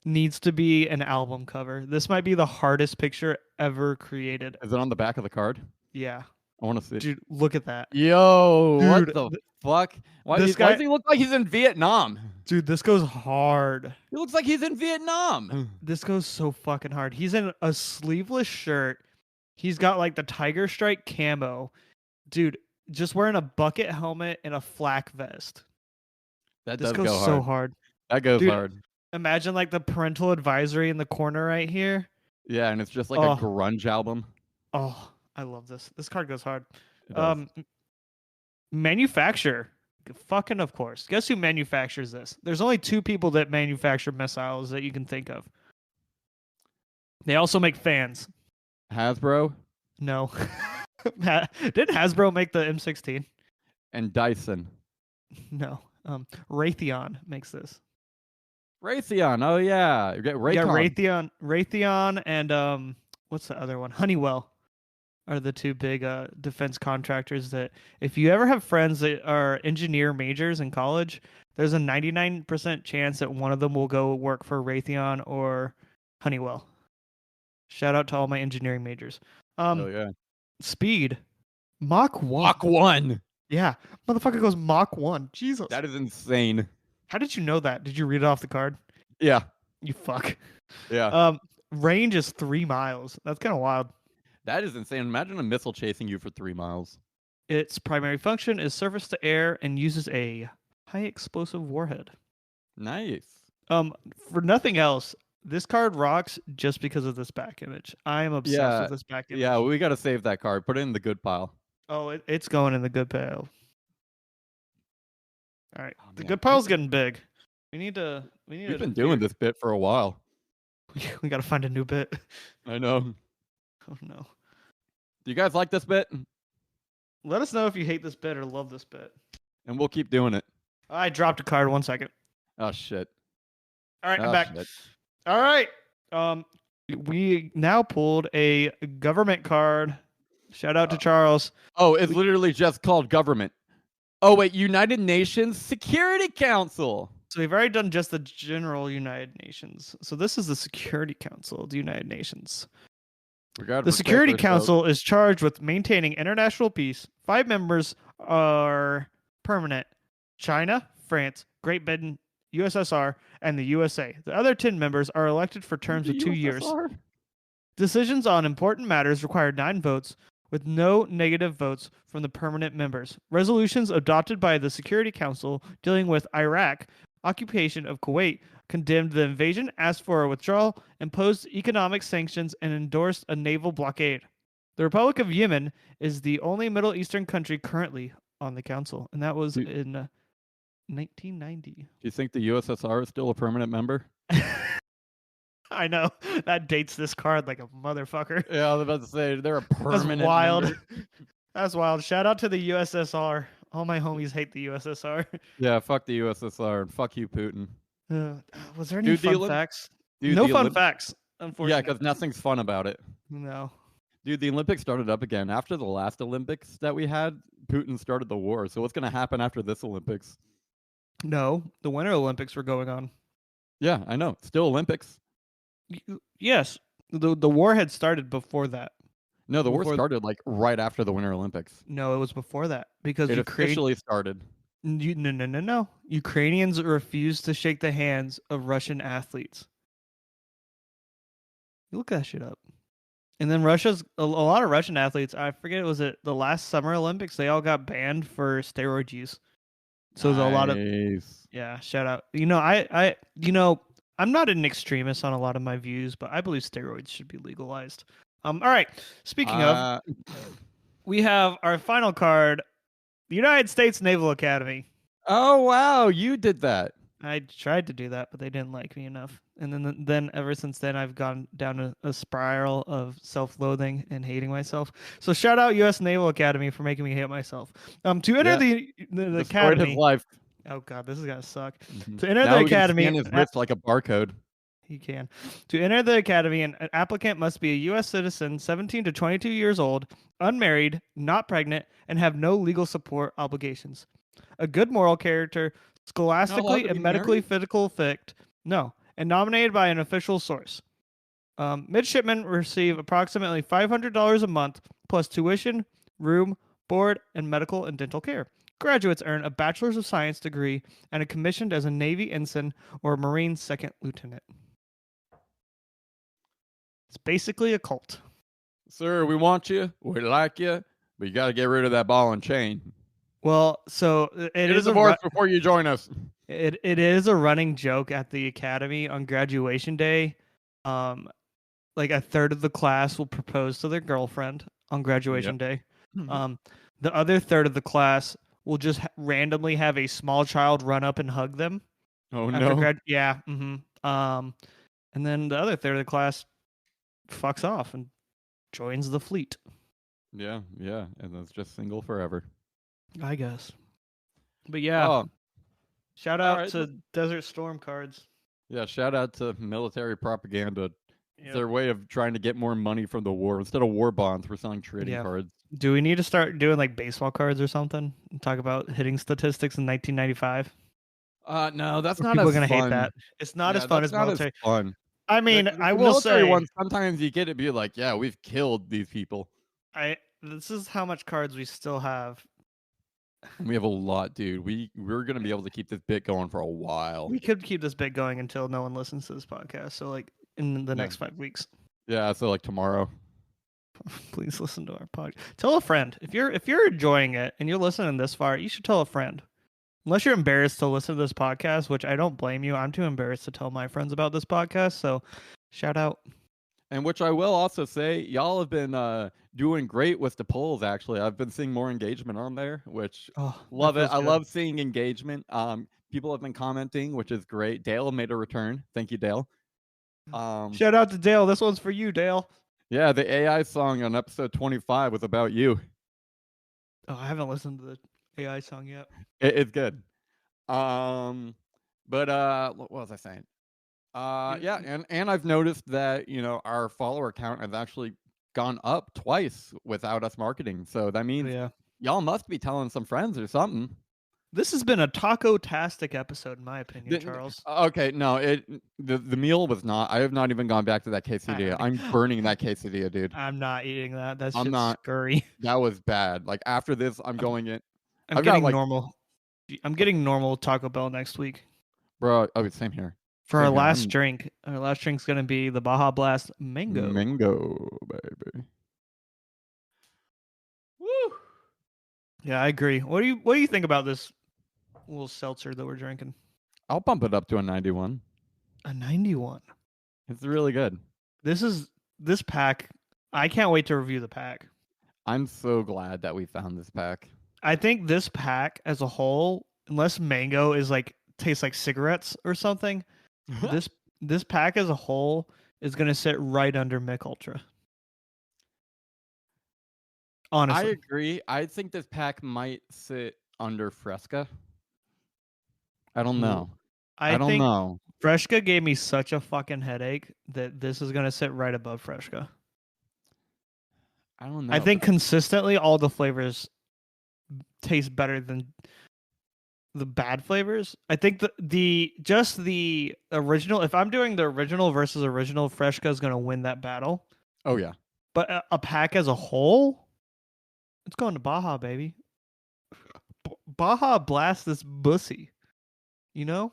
needs to be an album cover. This might be the hardest picture ever created. Is it on the back of the card? Yeah. I want to see. Dude, look at that. Yo, Dude, what the fuck? Why, this why guy- does he look like he's in Vietnam? Dude, this goes hard. He looks like he's in Vietnam. This goes so fucking hard. He's in a sleeveless shirt. He's got like the tiger stripe camo. Dude, just wearing a bucket helmet and a flak vest. That This does goes go so hard. hard. That goes Dude, hard. Imagine like the parental advisory in the corner right here. Yeah, and it's just like Oh. a grunge album. Oh, I love this. This card goes hard. It does. Manufacturer. Fucking of course. Guess who manufactures this? There's only 2 people that manufacture missiles that you can think of. They also make fans. Hasbro No. Didn't Hasbro make the M16? and Dyson. No. Raytheon makes this. Raytheon. Oh yeah, you get Yeah, Raycon. Raytheon and what's the other one? Honeywell are the 2 big defense contractors that if you ever have friends that are engineer majors in college, there's a 99% chance that one of them will go work for Raytheon or Honeywell. Shout out to all my engineering majors. Oh yeah. Speed. Mach 1. Mach 1. Yeah. Motherfucker goes Mach 1. Jesus. That is insane. How did you know that? Did you read it off the card? Yeah. You fuck. Yeah. Range is 3 miles. That's kind of wild. That is insane. Imagine a missile chasing you for 3 miles. Its primary function is surface to air and uses a high explosive warhead. Nice. For nothing else, this card rocks just because of this back image. I am obsessed with this back image. Yeah, we got to save that card. Put it in the good pile. Oh, it's going in the good pile. All right. Oh, The man. good pile's getting big. We've been doing this bit for a while. We got to find a new bit. I know. Oh no. Do you guys like this bit? Let us know if you hate this bit or love this bit. And we'll keep doing it. I dropped a card. 1 second. Oh shit. All right, I'm Oh, back. shit. All right. We now pulled a government card. Shout out to Charles. Oh, it's literally just called government. Oh wait, United Nations Security Council. So we've already done just the general United Nations. So this is the Security Council of the United Nations. The Security Council is charged with maintaining international peace. 5 members are permanent: China, France, Great Britain, USSR, and the USA. The other 10 members are elected for terms of 2 years. Decisions on important matters require 9 votes, with no negative votes from the permanent members. Resolutions adopted by the Security Council dealing with Iraq, occupation of Kuwait, condemned the invasion, asked for a withdrawal, imposed economic sanctions, and endorsed a naval blockade. The Republic of Yemen is the only Middle Eastern country currently on the council, and that was in 1990. Do you think the USSR is still a permanent member? I know. That dates this card like a motherfucker. Yeah, I was about to say they're a permanent That's wild. member. That's wild. Shout out to the USSR. All my homies hate the USSR. Yeah, fuck the USSR and fuck you, Putin. Was there any fun facts? Dude, No fun facts, unfortunately. Yeah, because nothing's fun about it. No. Dude, the Olympics started up again. After the last Olympics that we had, Putin started the war. So what's going to happen after this Olympics? No, the Winter Olympics were going on. Yeah, I know. Still Olympics. Yes, the war had started before that. No, the war started like right after the Winter Olympics. No, it was before that because it officially started. No. Ukrainians refused to shake the hands of Russian athletes. You look that shit up. And then a lot of Russian athletes, I forget, was it the last Summer Olympics? They all got banned for steroid use. So there's a lot of, yeah, shout out. I'm not an extremist on a lot of my views, but I believe steroids should be legalized. All right. Speaking of, we have our final card, the United States Naval Academy. Oh, wow. You did that. I tried to do that, but they didn't like me enough. And then ever since then, I've gone down a spiral of self-loathing and hating myself. So shout out U.S. Naval Academy for making me hate myself. To enter the academy. His life. Oh God, this is gonna suck. Mm-hmm. To enter the academy, scan his wrist like a barcode. He can. To enter the academy, an applicant must be a U.S. citizen, 17 to 22 years old, unmarried, not pregnant, and have no legal support obligations. A good moral character, scholastically and medically fit. No. And nominated by an official source. Midshipmen receive approximately $500 a month, plus tuition, room, board, and medical and dental care. Graduates earn a Bachelor's of Science degree and are commissioned as a Navy ensign or a Marine second lieutenant. It's basically a cult. Sir, we want you, we like you, but you got to get rid of that ball and chain. Well, so it is divorce before you join us. It is a running joke at the academy on graduation day. Like a third of the class will propose to their girlfriend on graduation day. The other third of the class will just randomly have a small child run up and hug them. Oh no! Yeah. Mm-hmm. And then the other third of the class fucks off and joins the fleet. Yeah, and that's just single forever. I guess. But yeah. Shout out to Desert Storm cards. Yeah, shout out to military propaganda. It's their way of trying to get more money from the war. Instead of war bonds, we're selling trading cards. Do we need to start doing like baseball cards or something? And talk about hitting statistics in 1995? No, that's not people as fun. People are going to hate that. It's not as fun as military. As fun. I mean, the I will say... ones, sometimes you get to be like, yeah, we've killed these people. this is how much cards we still have. We have a lot, dude. We're gonna be able to keep this bit going for a while. We could keep this bit going until no one listens to this podcast. So like in the Yeah. next 5 weeks, Yeah, so like tomorrow. please listen to our podcast. Tell a friend if you're enjoying it and you're listening this far. You should tell a friend. Unless you're embarrassed to listen to this podcast, which I don't blame you. I'm too embarrassed to tell my friends about this podcast. So shout out. And which I will also say, y'all have been doing great with the polls. Actually, I've been seeing more engagement on there, which Oh, love it. feels I good. love seeing engagement. People have been commenting, which is great. Dale made a return. Thank you, Dale. Shout out to Dale. This one's for you, Dale. Yeah, the AI song on episode 25 was about you. Oh, I haven't listened to the AI song yet. It's good. But what was I saying? Yeah, and I've noticed that our follower count has actually gone up twice without us marketing. So that means Yeah. y'all must be telling some friends or something. This has been a taco-tastic episode, in my opinion, The- Charles. Okay, no, the meal was not. I have not even gone back to that quesadilla. I'm burning that quesadilla, dude. I'm not eating that. That's I'm just not. scurry. That was bad. Like after this, I'm going in. I'm I've got, getting like- normal. I'm getting normal Taco Bell next week. Bro, oh, same here. For our Same here. last drink, our last drink's gonna be the Baja Blast Mango. Mango, baby. Woo! Yeah, I agree. What do you think about this little seltzer that we're drinking? I'll bump it up to a 91. A 91. It's really good. This pack. I can't wait to review the pack. I'm so glad that we found this pack. I think this pack as a whole, unless mango is like tastes like cigarettes or something, this pack as a whole is gonna sit right under Mick Ultra. Honestly, I agree. I think this pack might sit under Fresca. I don't know. I don't think know. Fresca gave me such a fucking headache that this is gonna sit right above Fresca. I don't know. I think consistently all the flavors taste better than the bad flavors. I think the original. If I'm doing the original versus original, Fresca is gonna win that battle. Oh yeah. But a pack as a whole, it's going to Baja, baby. Baja Blast this bussy. You know?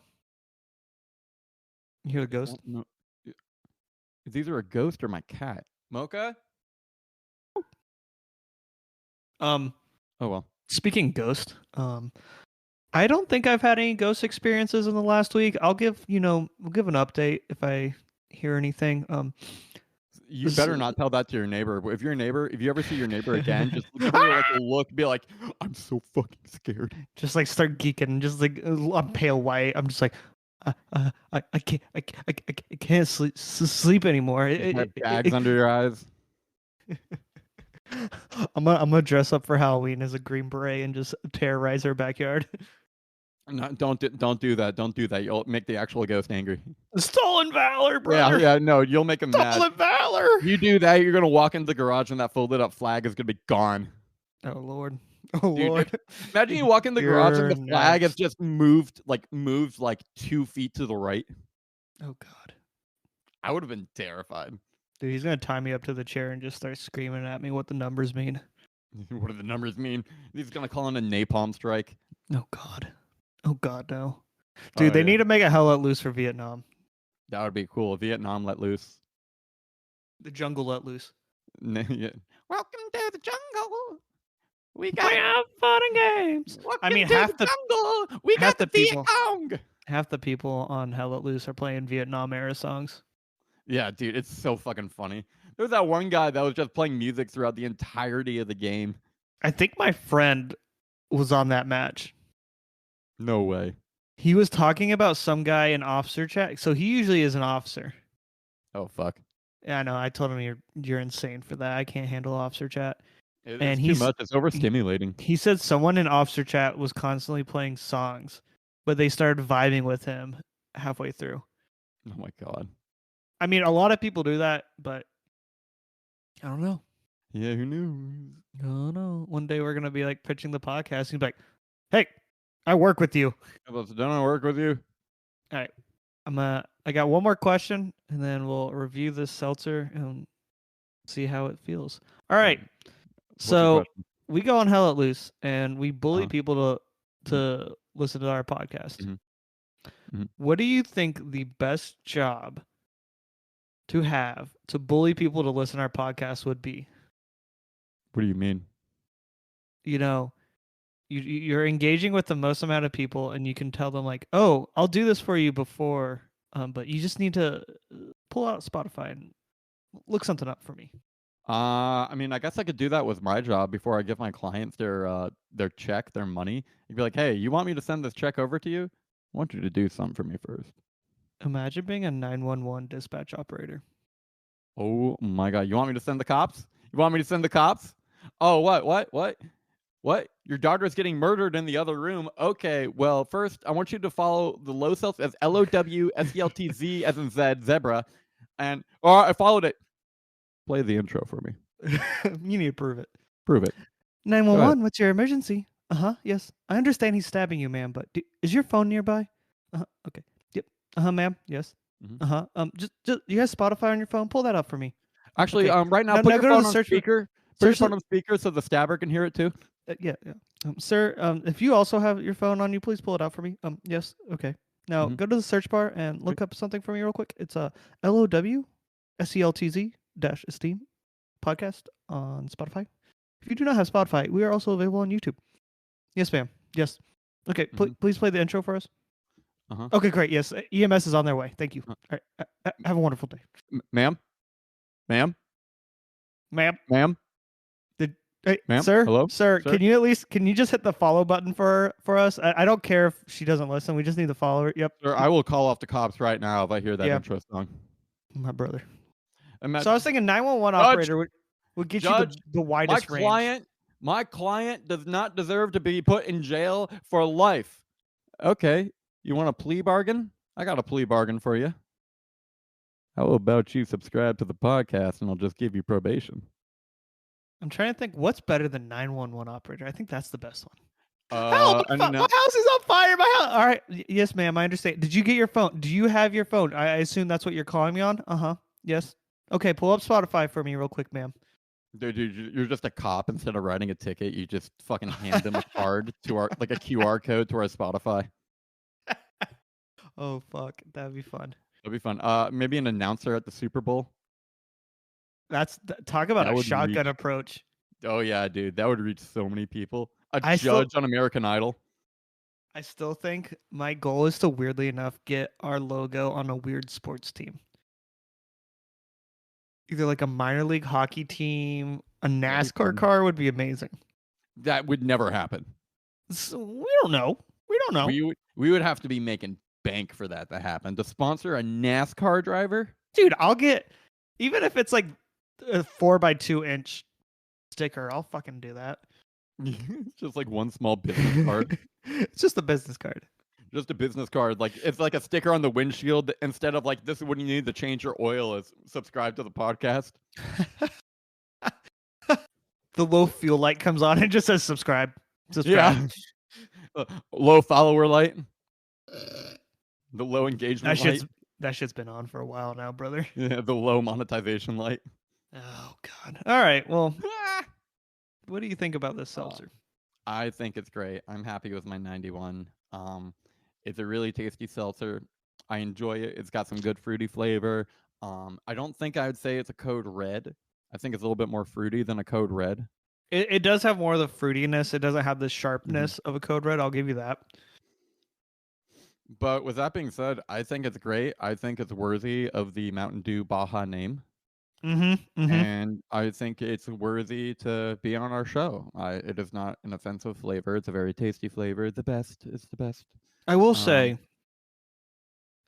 You hear the ghost? No. Is either a ghost or my cat. Mocha? Oh well. Speaking ghost, I don't think I've had any ghost experiences in the last week. We'll give an update if I hear anything. You better not tell that to your neighbor. If your neighbor, if you ever see your neighbor again, just give her like a look, be like, "I'm so fucking scared." Just like start geeking, just like I'm pale white. I'm just like, I can't sleep anymore. You have bags under your eyes. I'm gonna dress up for Halloween as a Green Beret and just terrorize her backyard. No, don't do that. Don't do that. You'll make the actual ghost angry. Stolen valor, brother. Yeah. No, you'll make him mad. Stolen valor. You do that, you're gonna walk into the garage and that folded up flag is gonna be gone. Oh Lord. Oh Dude, Lord. Imagine you walk in the garage and the You're flag has next. just moved like 2 feet to the right. Oh God. I would have been terrified. Dude, he's gonna tie me up to the chair and just start screaming at me what the numbers mean. What do the numbers mean? He's gonna call in a napalm strike. Oh God. Oh God, no. Dude, Oh, they yeah. need to make a hell let loose for Vietnam. That would be cool. Vietnam let loose. The jungle let loose. Yeah. Welcome to the jungle. We got have fun and games. Welcome mean, to half the- jungle. We half got the the people- Viet Cong. Half the people on Hell Let Loose are playing Vietnam era songs. Yeah, dude, it's so fucking funny. There was that one guy that was just playing music throughout the entirety of the game. I think my friend was on that match. No way. He was talking about some guy in officer chat. So he usually is an officer. Oh fuck. Yeah, I know. I told him you're insane for that. I can't handle officer chat. It's And too he's- much. It's overstimulating. He said someone in officer chat was constantly playing songs, but they started vibing with him halfway through. Oh my god. I mean, a lot of people do that, but I don't know. Yeah, who knew? I don't know. One day we're gonna be like pitching the podcast and be like, "Hey, I work with you." Don't I work with you? All right, I got one more question, and then we'll review this seltzer and see how it feels. All right. What's your So question? we go on Hell Let Loose and we bully Uh-huh. people to listen to our podcast. Mhm. Mhm. What do you think the best job to have to bully people to listen to our podcast would be? What do you mean? You know, you're engaging with the most amount of people, and you can tell them like, "Oh, I'll do this for you before, but you just need to pull out Spotify and look something up for me." I mean, I guess I could do that with my job before I give my clients their check, their money. You'd be like, "Hey, you want me to send this check over to you? I want you to do something for me first." Imagine being a 911 dispatch operator. Oh my god, you want me to send the cops? You want me to send the cops? Oh, what? Your daughter's getting murdered in the other room. Okay, well, first I want you to follow the low self as LOWSELTZ as in Zed, zebra, and I followed it. Play the intro for me. You need to prove it. Prove it. 911, what's your emergency? Yes. I understand he's stabbing you, ma'am, but is your phone nearby? Okay. Yep. Ma'am. Yes. Mhm. Just you have Spotify on your phone? Pull that up for me. Actually, Okay. right now, Now- put now your go to phone the on search bar. speaker. Put your Search the- phone on speaker so the stabber can hear it too. Yeah. Sir, if you also have your phone on you, please pull it out for me. Yes. Okay. Now Mhm. go to the search bar and look up something for me real quick. It's LOWSELTZ-Esteem podcast on Spotify. If you do not have Spotify, we are also available on YouTube. Yes, ma'am. Yes. Okay. Please play the intro for us. Uh-huh. Okay, great. Yes, EMS is on their way. Thank you. Uh, All right. Have a wonderful day, Ma'am? ma'am. Ma'am? Hey, Ma'am? sir, Hello? sir, Sir? can you just hit the follow button for us? I don't care if she doesn't listen. We just need to follow her. Yep. Sir, I will call off the cops right now if I hear that Yeah. intro song. My brother. Imagine, So I was thinking 911 Judge, operator would get Judge, you the widest range. my client does not deserve to be put in jail for life. Okay, you want a plea bargain? I got a plea bargain for you. How about you subscribe to the podcast and I'll just give you probation? I'm trying to think what's better than 911 operator. I think that's the best one. Help! I My don't know. house is on fire. My house. All right. Yes, ma'am. I understand. Did you get your phone? Do you have your phone? I assume that's what you're calling me on. Yes. Okay. Pull up Spotify for me real quick, ma'am. Dude, you're just a cop. Instead of writing a ticket, you just fucking hand them a card to our, like a QR code to our Spotify. Oh fuck, that'd be fun. That'd be fun. Maybe an announcer at the Super Bowl. Talk about That a would shotgun reach- approach. Oh yeah, dude, that would reach so many people. A I still- judge on American Idol. I still think my goal is to weirdly enough get our logo on a weird sports team. Either like a minor league hockey team, a That'd be NASCAR fun. car would be amazing. That would never happen. So, we don't know. We don't know. We would have to be making bank for that to happen. To sponsor a NASCAR driver? Dude, I'll get, even if it's like a 4x2-inch sticker, I'll fucking do that. Just like one small business card. It's just a business card. Just a business card. Like it's like a sticker on the windshield instead of like this is when you need to change your oil is subscribe to the podcast. The low fuel light comes on and just says subscribe. Yeah. Low follower light. The low engagement light. That shit's been on for a while now, brother. Yeah, the low monetization light. Oh god. All right. Well, what do you think about this seltzer? I think it's great. I'm happy with my 91. It's a really tasty seltzer. I enjoy it. It's got some good fruity flavor. I don't think I would say it's a Code Red. I think it's a little bit more fruity than a Code Red. It does have more of the fruitiness. It doesn't have the sharpness of a Code Red. I'll give you that. But with that being said, I think it's great. I think it's worthy of the Mountain Dew Baja name. And I think it's worthy to be on our show. It is not an offensive flavor. It's a very tasty flavor. The best. It's the best. I will say,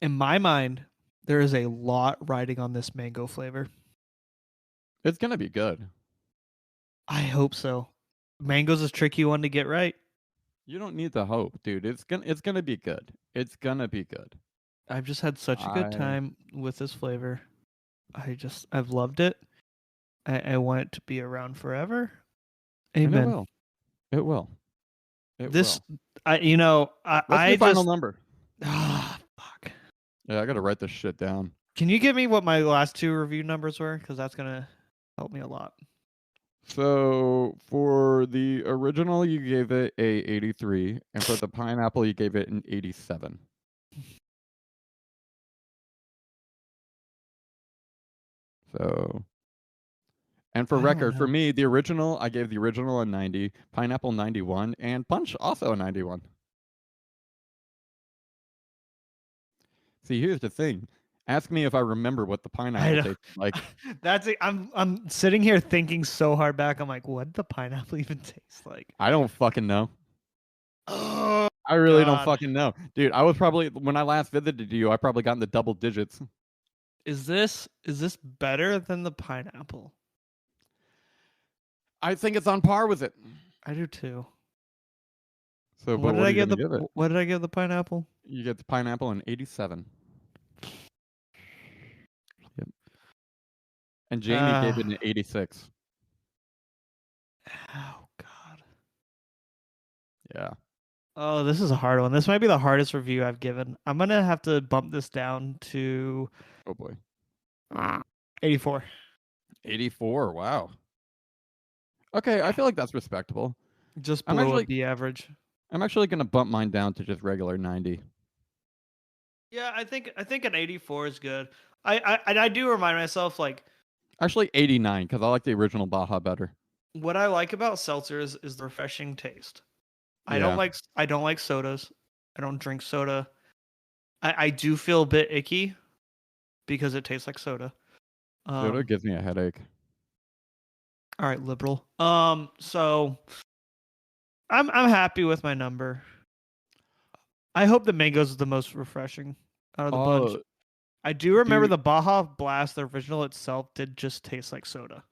in my mind, there is a lot riding on this mango flavor. It's going to be good. I hope so. Mango's a tricky one to get right. You don't need the hope, dude. It's gonna be good. It's gonna be good. I've just had such a good time with this flavor. I've loved it. I want it to be around forever. Amen. And it will. What's the final number? Ah, fuck. Yeah, I gotta write this shit down. Can you give me what my last two review numbers were? Because that's gonna help me a lot. So for the original, you gave it a 83, and for the pineapple, you gave it an 87. So, and for I don't record, for know. me, the original, I gave the original a 90, pineapple 91, and punch also a 91. See, here's the thing. Ask me if I remember what the I pineapple don't. tasted like. That's it. I'm sitting here thinking so hard back. I'm like, what did the pineapple even taste like? I don't fucking know. Oh I really don't God. fucking know. Dude, I was probably, when I last visited you, I probably got in the double digits. Is this better than the pineapple? I think it's on par with it. I do too. So, but what are you going to give it? What did I give the pineapple? You get the pineapple in 87. Yep. And Jamie gave it an 86. Oh God. Yeah. Oh, this is a hard one. This might be the hardest review I've given. I'm gonna have to bump this down to Oh boy. 84. 84. Wow. Okay, I feel like that's respectable. Just I'm below actually- a B average. I'm actually going to bump mine down to just regular 90. Yeah, I think an 84 is good. I do remind myself like Actually 89 because I like the original Baja better. what I like about seltzer is the refreshing taste. I Yeah. don't like sodas. I don't drink soda. I do feel a bit icky because it tastes like soda. Soda gives me a headache. All right, liberal. So I'm happy with my number. I hope the mango's is the most refreshing out of the bunch. I do remember dude. the Baja Blast, the original itself, did just taste like soda.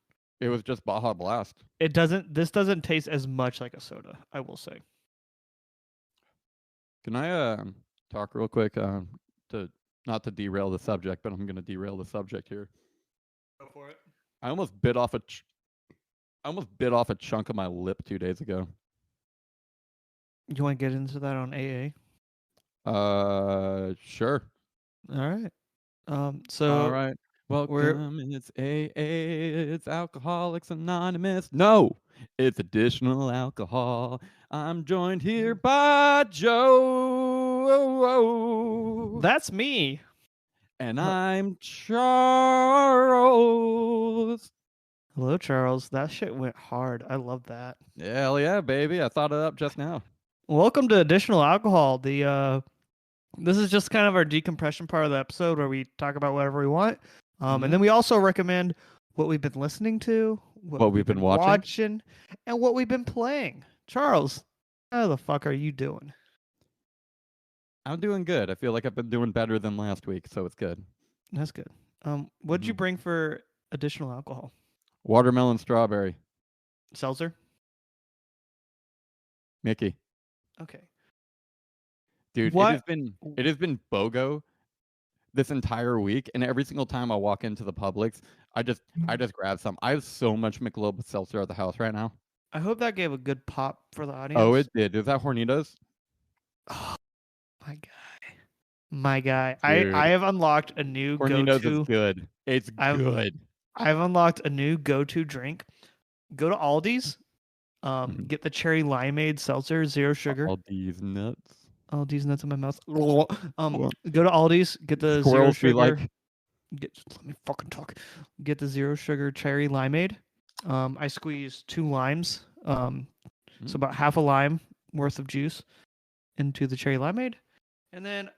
It was just Baja Blast. This doesn't taste as much like a soda, I will say. Can I talk real quick to not to derail the subject, but I'm going to derail the subject here. Go for it. I almost bit off a chunk of my lip 2 days ago. You want to get into that on AA? Sure. All right. So All right. Welcome. It's AA. It's Alcoholics Anonymous. No, it's additional alcohol. I'm joined here by Joe. that's me. And I'm Charles. Hello, Charles. That shit went hard. I love that. Hell yeah, baby. I thought it up just now. Welcome to additional alcohol. This is just kind of our decompression part of the episode where we talk about whatever we want. And then we also recommend what we've been listening to, What we've been watching, and what we've been playing. Charles, how the fuck are you doing? I'm doing good. I feel like I've been doing better than last week, so it's good. That's good. What'd you bring for additional alcohol? Watermelon strawberry. Seltzer? Mickey. Okay. Dude, What? it has been BOGO this entire week, and every single time I walk into the Publix, I just grab some. I have so much Michelob seltzer at the house right now. I hope that gave a good pop for the audience. Oh, it did. Is that Hornitos? Oh, my guy. Dude. I have unlocked a new Hornitos go-to. is good. It's good. I've unlocked a new go-to drink. Go to Aldi's. Get the cherry limeade seltzer, 0 sugar. All these nuts. All these nuts in my mouth. Go to Aldi's. Get the 0 Squirrels sugar. be like, Let me fucking talk. Get the 0 sugar cherry limeade. I squeeze 2 limes. So about half a lime worth of juice into the cherry limeade, and then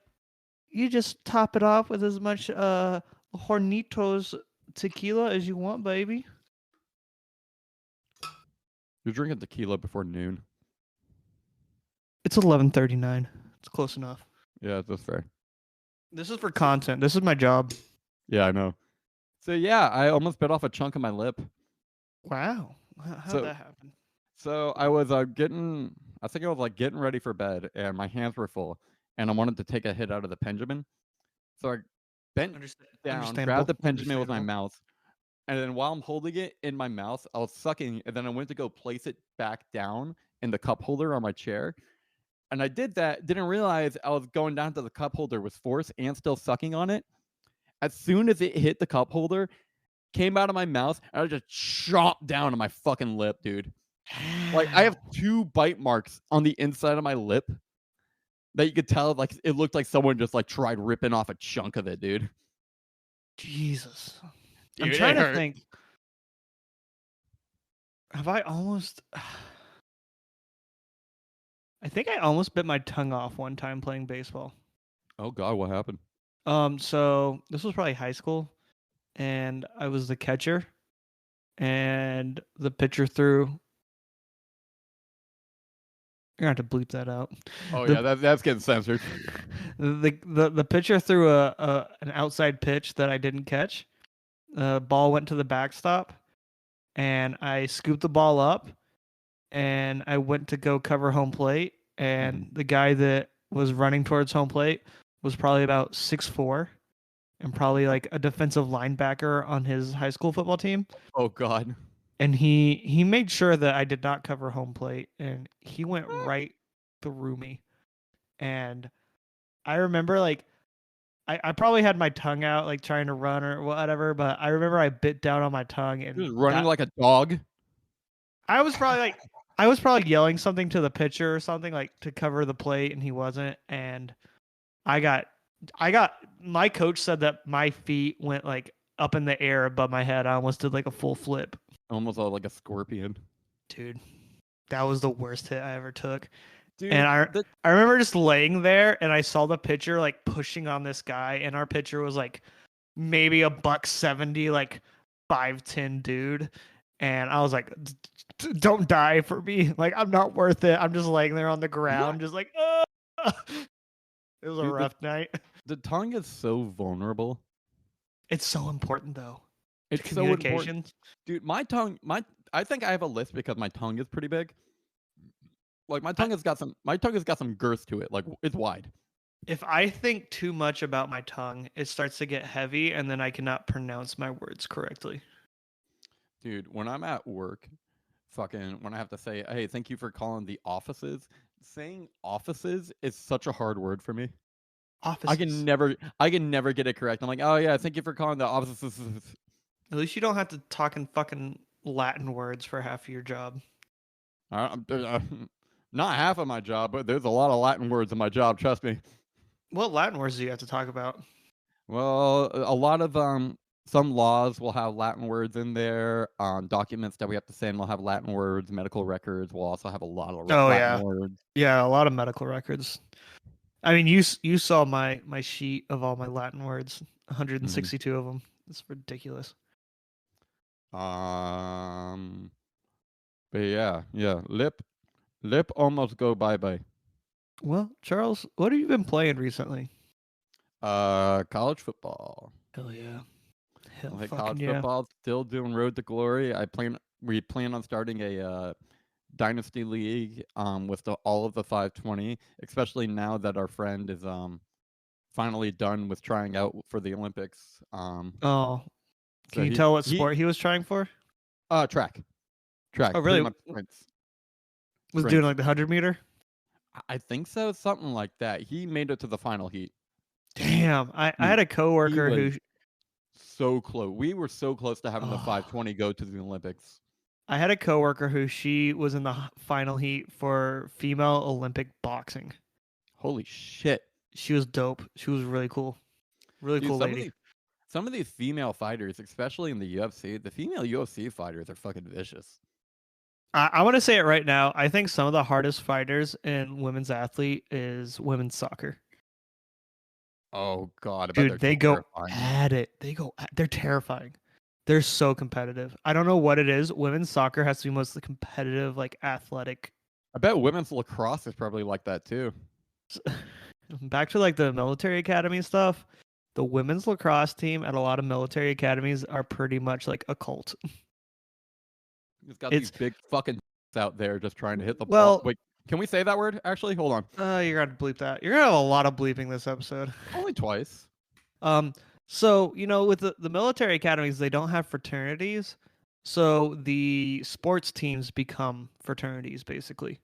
you just top it off with as much Hornitos tequila as you want, baby. you're drinking tequila before noon. It's 11:39. It's close enough. Yeah, that's fair. This is for content. This is my job. Yeah, I know. So yeah, I almost bit off a chunk of my lip. Wow. How'd that happen? So I was getting ready for bed, and my hands were full, and I wanted to take a hit out of the Benjamin. So I bent down, grabbed the Benjamin with my mouth, and then while I'm holding it in my mouth, I was sucking, and then I went to go place it back down in the cup holder on my chair. And I did that, didn't realize I was going down to the cup holder with force and still sucking on it. As soon as it hit the cup holder, came out of my mouth, and I just chomped down on my fucking lip, dude. Like I have 2 bite marks on the inside of my lip that you could tell, like it looked like someone just like tried ripping off a chunk of it, dude. Jesus. Dude, I'm it trying to hurt. think. Have I almost? I think I almost bit my tongue off one time playing baseball. Oh God, what happened? So this was probably high school, and I was the catcher, and the pitcher threw. You're gonna have to bleep that out. Oh The- yeah, that's getting censored. The pitcher threw an outside pitch that I didn't catch. The ball went to the backstop, and I scooped the ball up, and I went to go cover home plate, and the guy that was running towards home plate was probably about 6'4", and probably like a defensive linebacker on his high school football team. Oh God. And he made sure that I did not cover home plate, and he went right through me. And I remember like I probably had my tongue out like trying to run or whatever, but I remember I bit down on my tongue and He was running like a dog. I was probably yelling something to the pitcher or something like to cover the plate, and he wasn't. And I got my coach said that my feet went like up in the air above my head. I almost did like a full flip. Almost like a scorpion. Dude, that was the worst hit I ever took. Dude, And I remember just laying there, and I saw the pitcher like pushing on this guy, and our pitcher was like maybe $170, like 5'10" dude. And I was like, don't die for me. Like, I'm not worth it. I'm just laying there on the ground, just like, It was a rough night. the tongue is so vulnerable. It's so important though. It's so important. Communications. Dude, my tongue, I think I have a list because my tongue is pretty big. Like my tongue has got some girth to it. Like it's wide. If I think too much about my tongue, it starts to get heavy, and then I cannot pronounce my words correctly. Dude, when I'm at work, when I have to say, hey, thank you for calling the offices, saying offices is such a hard word for me. Offices. I can never get it correct. I'm like, oh yeah, thank you for calling the offices. At least you don't have to talk in fucking Latin words for half of your job. Not half of my job, but there's a lot of Latin words in my job, trust me. What Latin words do you have to talk about? Well, a lot of some laws will have Latin words in there. Documents that we have to send will have Latin words. Medical records will also have a lot of Latin words. Yeah, a lot of medical records. I mean, you saw my sheet of all my Latin words, 162 of them. It's ridiculous. But yeah, lip almost go bye-bye. Well, Charles, what have you been playing recently? College football. Hell yeah. Hell Like fucking college yeah. football, still doing Road to Glory. We plan on starting a Dynasty League with all of the 520, especially now that our friend is finally done with trying out for the Olympics. Oh, so can you tell what sport he was trying for? Track. Oh, really? Was doing like the 100-meter? I think so, something like that. He made it to the final heat. Damn, I had a coworker who so close. We were so close to having the 520 go to the Olympics. I had a coworker who she was in the final heat for female Olympic boxing. Holy shit. She was dope. She was really cool. Really cool lady. Some of these female fighters, especially in the UFC, the female UFC fighters are fucking vicious. I want to say it right now. I think some of the hardest fighters in women's athlete is women's soccer. Oh God, dude, they go at it. They're terrifying. They're so competitive. I don't know what it is. Women's soccer has to be mostly competitive, like athletic. I bet women's lacrosse is probably like that too. Back to like the military academy stuff. The women's lacrosse team at a lot of military academies are pretty much like a cult. It's got these big fucking out there just trying to hit the ball. Wait, can we say that word? Actually, hold on. You're gonna bleep that. You're gonna have a lot of bleeping this episode. Only twice. So with the military academies, they don't have fraternities, so the sports teams become fraternities basically.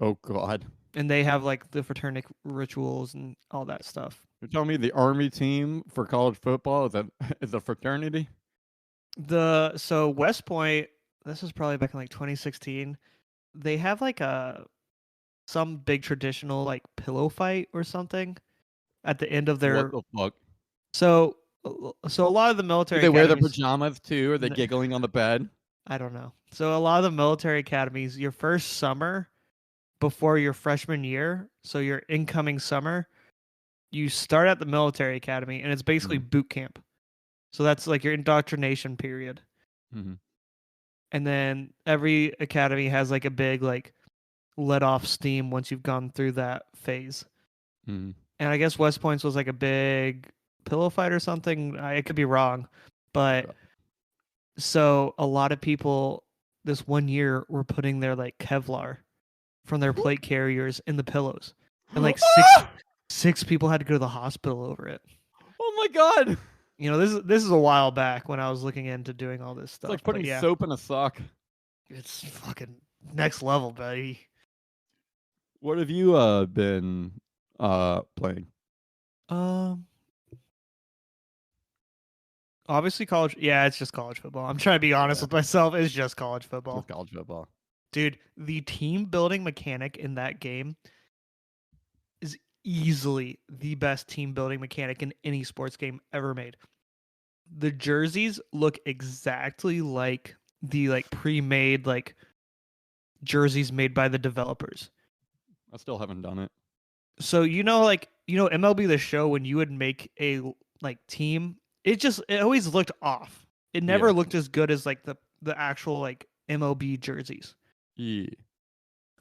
Oh God. And they have like the fraternity rituals and all that stuff. You're telling me the Army team for college football is a fraternity? So West Point, this was probably back in like 2016. They have like some big traditional like pillow fight or something at the end of What their. the fuck? So a lot of the Do military they wear their academies. pajamas too? Are they N- giggling on the bed? I don't know. So a lot of the military academies, your first summer before your freshman year, so your incoming summer, you start at the military academy, and it's basically boot camp. So that's like your indoctrination period. Mm-hmm. And then every academy has like a big like let off steam once you've gone through that phase. Mm-hmm. And I guess West Point's was like a big pillow fight or something. I could be wrong, but so a lot of people this one year were putting their like Kevlar from their plate carriers in the pillows, and like six people had to go to the hospital over it. Oh my god! You know, this is a while back when I was looking into doing all this stuff. It's like putting but yeah, soap in a sock. it's fucking next level, buddy. What have you been playing? Um, obviously college. Yeah, it's just college football. I'm trying to be honest with myself. It's just college football, Just college football. dude. The team building mechanic in that game is easily the best team building mechanic in any sports game ever made. The jerseys look exactly like the like pre-made like jerseys made by the developers. I still haven't done it. So MLB The Show, when you would make a like team, it always looked off. It never Yeah. looked as good as like the actual like MLB jerseys. Yeah.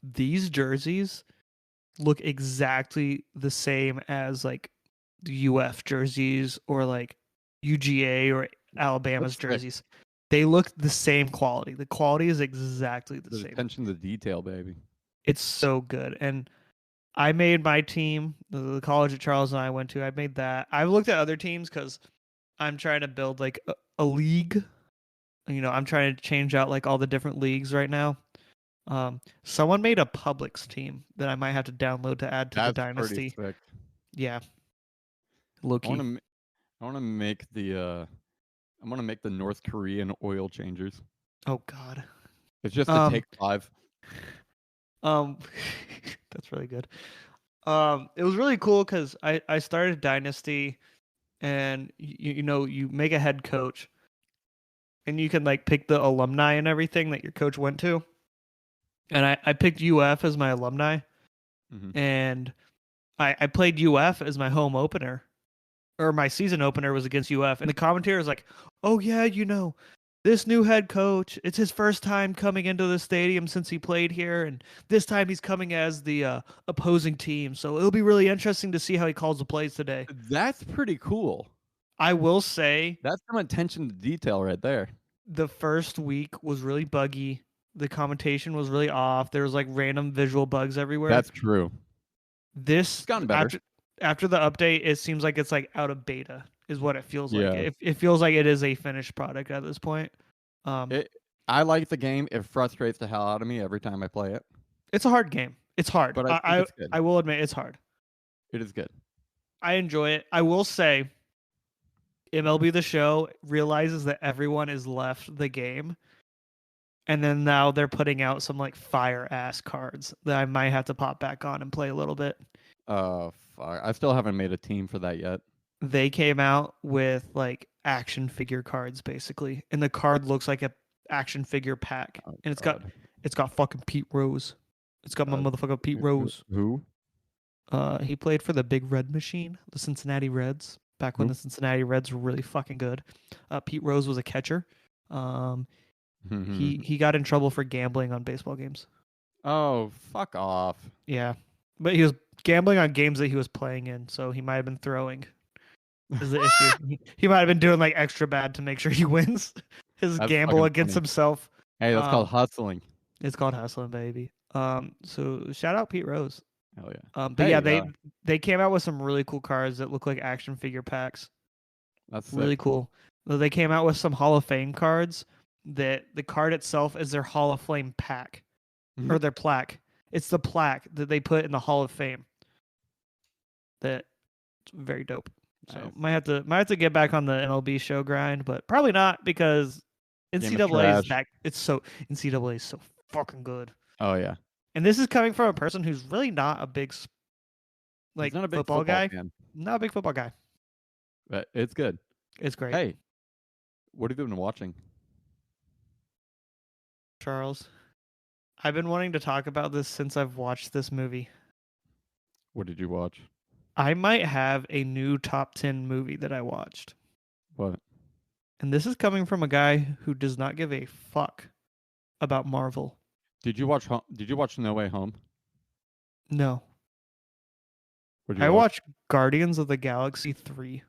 These jerseys look exactly the same as like the UF jerseys or like UGA or Alabama's That's sick. jerseys. They look the same quality. The quality is exactly the The same. attention to detail, baby. It's so good. And I made my team, the college that Charles and I went to. I made that. I've looked at other teams because I'm trying to build like a league. You know, I'm trying to change out like all the different leagues right now. Someone made a Publix team that I might have to download to add to the That's dynasty. pretty sick. Yeah, low I key. want to make the I'm gonna make the North Korean oil changers. Oh God. It's just a take 5. That's really good. It was really cool because I started Dynasty, and you make a head coach, and you can like pick the alumni and everything that your coach went to. And I picked UF as my alumni, and I played UF as my home opener, or my season opener was against UF, and the commentator was like, "Oh yeah, this new head coach, it's his first time coming into the stadium since he played here, and this time he's coming as the opposing team, so it'll be really interesting to see how he calls the plays today." That's pretty cool. I will say That's some attention to detail right there. the first week was really buggy. The commentation was really off. There was like random visual bugs everywhere. That's true. This It's gotten better. After the update, it seems like it's like out of beta, is what it feels Yeah. like. It feels like it is a finished product at this point. I like the game. It frustrates the hell out of me every time I play it. It's a hard game. It's hard. But I think it's good. I will admit it's hard. It is good. I enjoy it. I will say MLB The Show realizes that everyone has left the game. And then now they're putting out some like fire ass cards that I might have to pop back on and play a little bit. Fuck. I still haven't made a team for that yet. They came out with like action figure cards basically, and the card looks like a action figure pack, and it's got fucking Pete Rose. It's got my motherfucker Pete Rose. Who? He played for the Big Red Machine, the Cincinnati Reds, back when the Cincinnati Reds were really fucking good. Pete Rose was a catcher. He got in trouble for gambling on baseball games. Oh, fuck off. Yeah, but he was gambling on games that he was playing in, so he might have been throwing. Is the issue? He might have been doing like extra bad to make sure he wins his That's gamble fucking against funny. himself. Hey, that's called hustling. It's called hustling, baby. So shout out Pete Rose. Hell yeah. But yeah, they came out with some really cool cards that look like action figure packs. That's really sick. cool. They came out with some Hall of Fame cards that the card itself is their Hall of Fame pack or their plaque. It's the plaque that they put in the Hall of Fame. That's very dope. So Nice. might have to get back on the MLB show grind, but probably not because NCAA is trash. NCAA is so fucking good. Oh yeah. And this is coming from a person who's really not a big He's not a big football guy. fan, Not a big football guy. but it's good. It's great. Hey, what have you been watching? Charles, I've been wanting to talk about this since I've watched this movie. What did you watch? I might have a new top 10 movie that I watched. What? And this is coming from a guy who does not give a fuck about Marvel. Did you watch No Way Home? No. What did you I watch? watched Guardians of the Galaxy 3.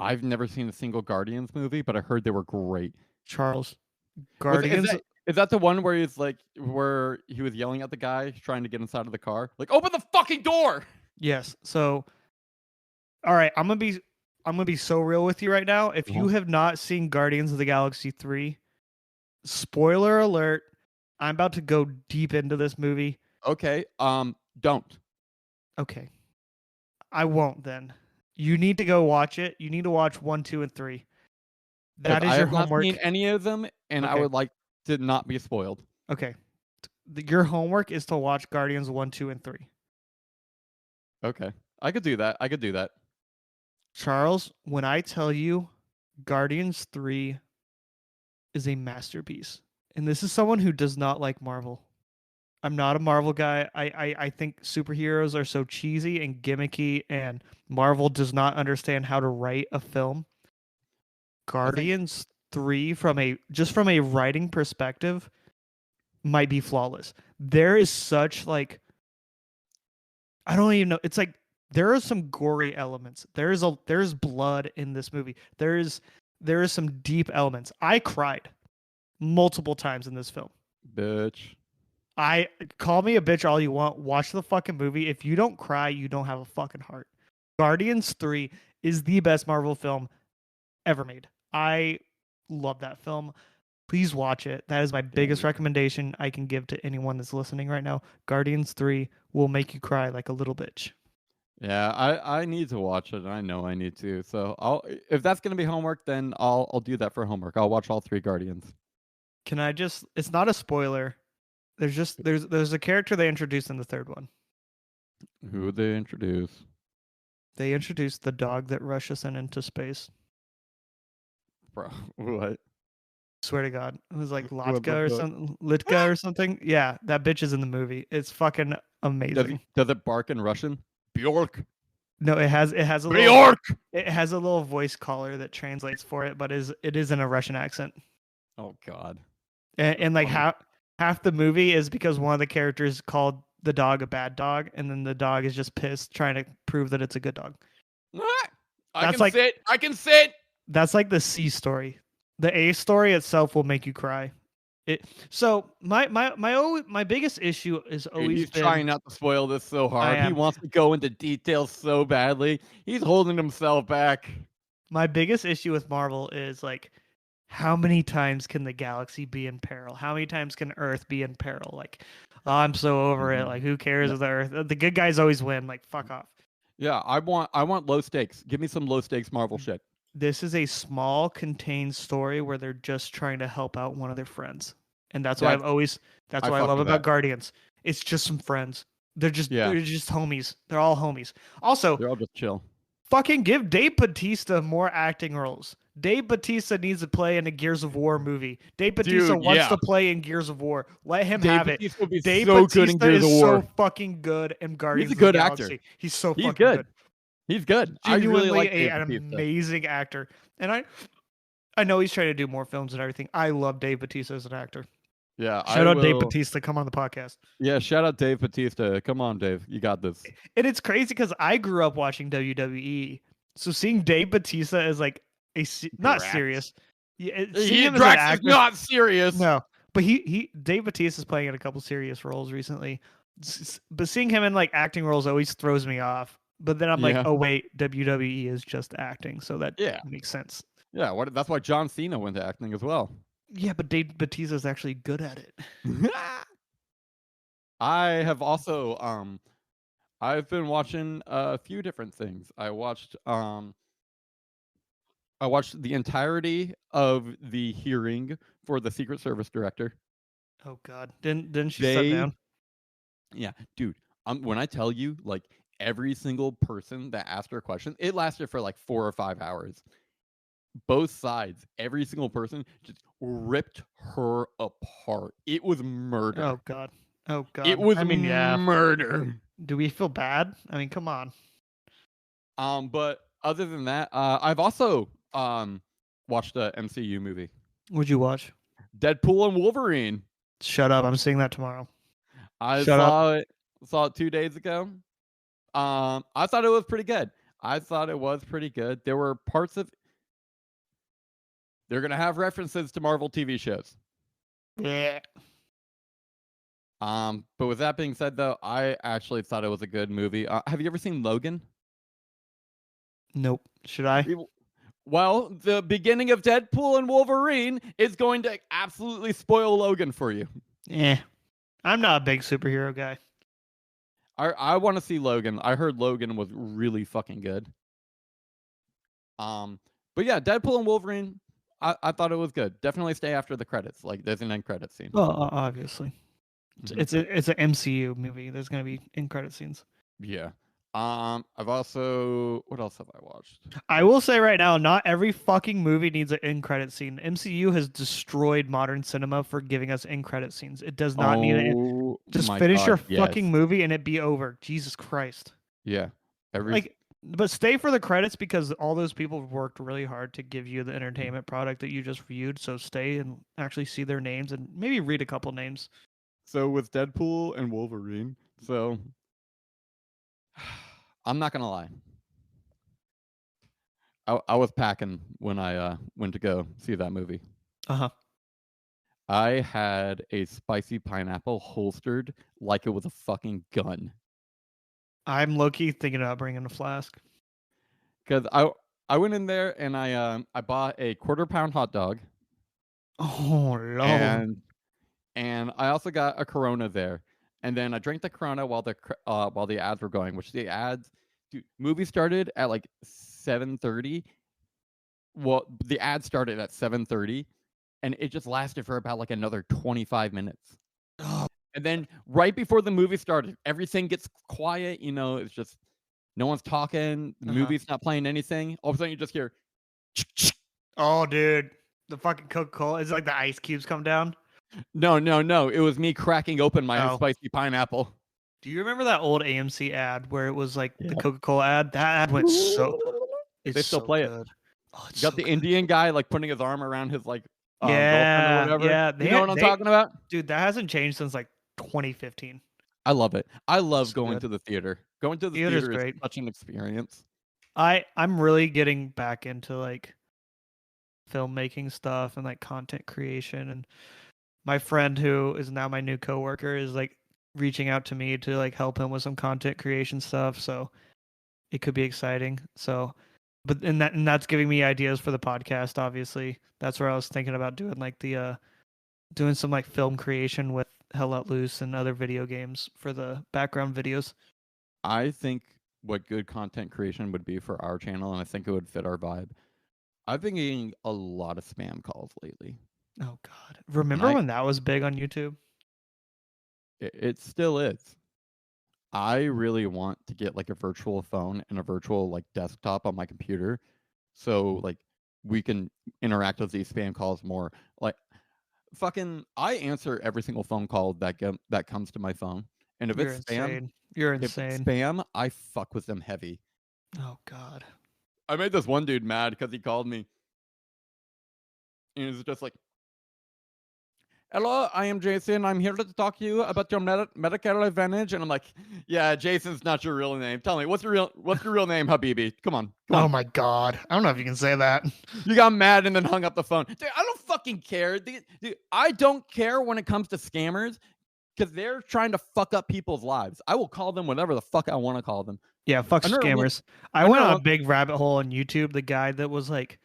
I've never seen a single Guardians movie, but I heard they were great. Charles, Is Guardians. that the one where where he was yelling at the guy trying to get inside of the car? Like, open the fucking door! Yes. So, all right, I'm gonna be so real with you right now. If you have not seen Guardians of the Galaxy 3, spoiler alert, I'm about to go deep into this movie. Okay, don't. Okay. I won't then. You need to go watch it. You need to watch 1, 2, and 3. That is I your have not homework. seen any of them, and I Okay. would like to not be spoiled. Okay. Your homework is to watch Guardians 1, 2, and 3. Okay, I could do that. Charles, when I tell you Guardians 3 is a masterpiece, and this is someone who does not like Marvel. I'm not a Marvel guy. I think superheroes are so cheesy and gimmicky, and Marvel does not understand how to write a film. Guardians 3 from a writing perspective might be flawless. There is such like I don't even know. It's like there are some gory elements. There's blood in this movie. There is some deep elements. I cried multiple times in this film. Bitch. I call me a bitch all you want. Watch the fucking movie. If you don't cry, you don't have a fucking heart. Guardians 3 is the best Marvel film ever made. I love that film. Please watch it. That is my biggest recommendation I can give to anyone that's listening right now. Guardians 3 will make you cry like a little bitch. Yeah, I need to watch it. I know I need to. So if that's gonna be homework, then I'll do that for homework. I'll watch all 3 Guardians. Can I just it's not a spoiler. There's a character they introduced in the third one. Who would they introduce? They introduced the dog that rushes into space. Bro, what? Swear to God, it was like What Latka or the fuck? something, Litka or something. Yeah, that bitch is in the movie. It's fucking amazing. Does it bark in Russian? Bjork. No, it has a little, Bjork. it has a little voice caller that translates for it, but it is in a Russian accent. Oh God. And like half the movie is because one of the characters called the dog a bad dog, and then the dog is just pissed trying to prove that it's a good dog. I can sit. That's like the C story. The A story itself will make you cry. So my biggest issue is always He's been, trying not to spoil this so hard. He am. wants to go into details so badly. He's holding himself back. My biggest issue with Marvel is like, how many times can the galaxy be in peril? How many times can Earth be in peril? Like, oh, I'm so over it. Like, who cares if the Earth? The good guys always win. Like, fuck off. Yeah, I want low stakes. Give me some low stakes Marvel shit. This is a small, contained story where they're just trying to help out one of their friends, and that's why that's what I love about Guardians. It's just some friends. They're just homies. They're all homies. Also, They're all just chill. Fucking give Dave Bautista more acting roles. Dave Bautista needs to play in a Gears of War movie. Dave Bautista wants to play in Gears of War. Let him have it. Dave Bautista is so fucking good in Guardians of the Galaxy. Actor. He's so fucking good. He's good. Genuinely I really like an amazing actor. And I know he's trying to do more films and everything. I love Dave Bautista as an actor. Yeah. Shout out Dave Bautista. Come on the podcast. Yeah, shout out Dave Bautista. Come on, Dave. You got this. And it's crazy because I grew up watching WWE. So seeing Dave Bautista as like not serious. Drax is not serious. No. But Dave Bautista is playing in a couple serious roles recently. But seeing him in like acting roles always throws me off. But then I'm like, oh wait, WWE is just acting, so that makes sense. Yeah, that's why John Cena went to acting as well. Yeah, but Dave Bautista is actually good at it. I have also I've been watching a few different things. I watched I watched the entirety of the hearing for the Secret Service director. Oh God, didn't she step down? Yeah, dude. When I tell you, like every single person that asked her a question, it lasted for like 4 or 5 hours. Both sides, every single person just ripped her apart. It was murder. Oh God. Oh God. It was I mean, yeah. murder. Do we feel bad? I mean, come on. But other than that, I've also watched a MCU movie, What'd you watch? Deadpool and Wolverine. Shut up. I'm seeing that tomorrow. I Shut up. saw it 2 days ago. I thought it was pretty good. There were parts of they're gonna have references to Marvel TV shows. Yeah. But with that being said, though, I actually thought it was a good movie. Have you ever seen Logan? Nope. Should I? Well, the beginning of Deadpool and Wolverine is going to absolutely spoil Logan for you. Yeah. I'm not a big superhero guy. I want to see Logan. I heard Logan was really fucking good. But yeah, Deadpool and Wolverine, I thought it was good. Definitely stay after the credits. Like there's an end credit scene. Well, obviously. Mhm. It's an MCU movie. There's gonna be end credit scenes. Yeah. I've also what else have I watched? I will say right now, not every fucking movie needs an end credit scene. MCU has destroyed modern cinema for giving us end credit scenes. It does not need it. Just my finish God, your yes. fucking movie and it be over. Jesus Christ. Yeah. But stay for the credits because all those people worked really hard to give you the entertainment product that you just viewed. So stay and actually see their names and maybe read a couple names. So with Deadpool and Wolverine, so I'm not gonna lie. I was packing when I went to go see that movie. Uh-huh. I had a spicy pineapple holstered like it was a fucking gun. I'm low-key thinking about bringing a flask. Because I went in there and I bought a 1/4-pound hot dog. Oh, Lord. And I also got a Corona there. And then I drank the Corona while the ads were going, which the ads, dude, movie started at like 7:30. Well, the ad started at 7:30, and it just lasted for about like another 25 minutes. Oh. And then right before the movie started, everything gets quiet. You know, it's just no one's talking. The movie's not playing anything. All of a sudden, you just hear. Oh, dude, the fucking Coca-Cola is like the ice cubes come down. No. It was me cracking open my spicy pineapple. Do you remember that old AMC ad where it was like the Coca-Cola ad? That ad went so. They still play good. it. Oh, You got the Indian guy like putting his arm around his like yeah, girlfriend or whatever. yeah. You know what I'm talking about, dude? That hasn't changed since like 2015. I love it. I love So going good. to the theater. Going to the Theater's theater great. is such an experience. I'm really getting back into like filmmaking stuff and like content creation, and my friend who is now my new coworker is like reaching out to me to like help him with some content creation stuff, so it could be exciting. So but and that's giving me ideas for the podcast. Obviously that's where I was thinking about doing like the doing some like film creation with Hell Let Loose and other video games for the background videos. I think what good content creation would be for our channel, and I think it would fit our vibe. I've been getting a lot of spam calls lately. Oh God, remember when that was big on YouTube? It still is. I really want to get like a virtual phone and a virtual like desktop on my computer, so like we can interact with these spam calls more. Like fucking, I answer every single phone call that comes to my phone, and if it's spam, You're insane. If it's spam, I fuck with them heavy. Oh God. I made this one dude mad because he called me, and he was just like, "Hello, I am Jason. I'm here to talk to you about your Medicare Advantage." And I'm like, "Yeah, Jason's not your real name. Tell me, what's your real name, Habibi? Come on." Oh my God. I don't know if you can say that. You got mad and then hung up the phone. Dude, I don't fucking care. Dude, I don't care when it comes to scammers because they're trying to fuck up people's lives. I will call them whatever the fuck I want to call them. Yeah, fuck scammers. I went on a big rabbit hole on YouTube. The guy that was like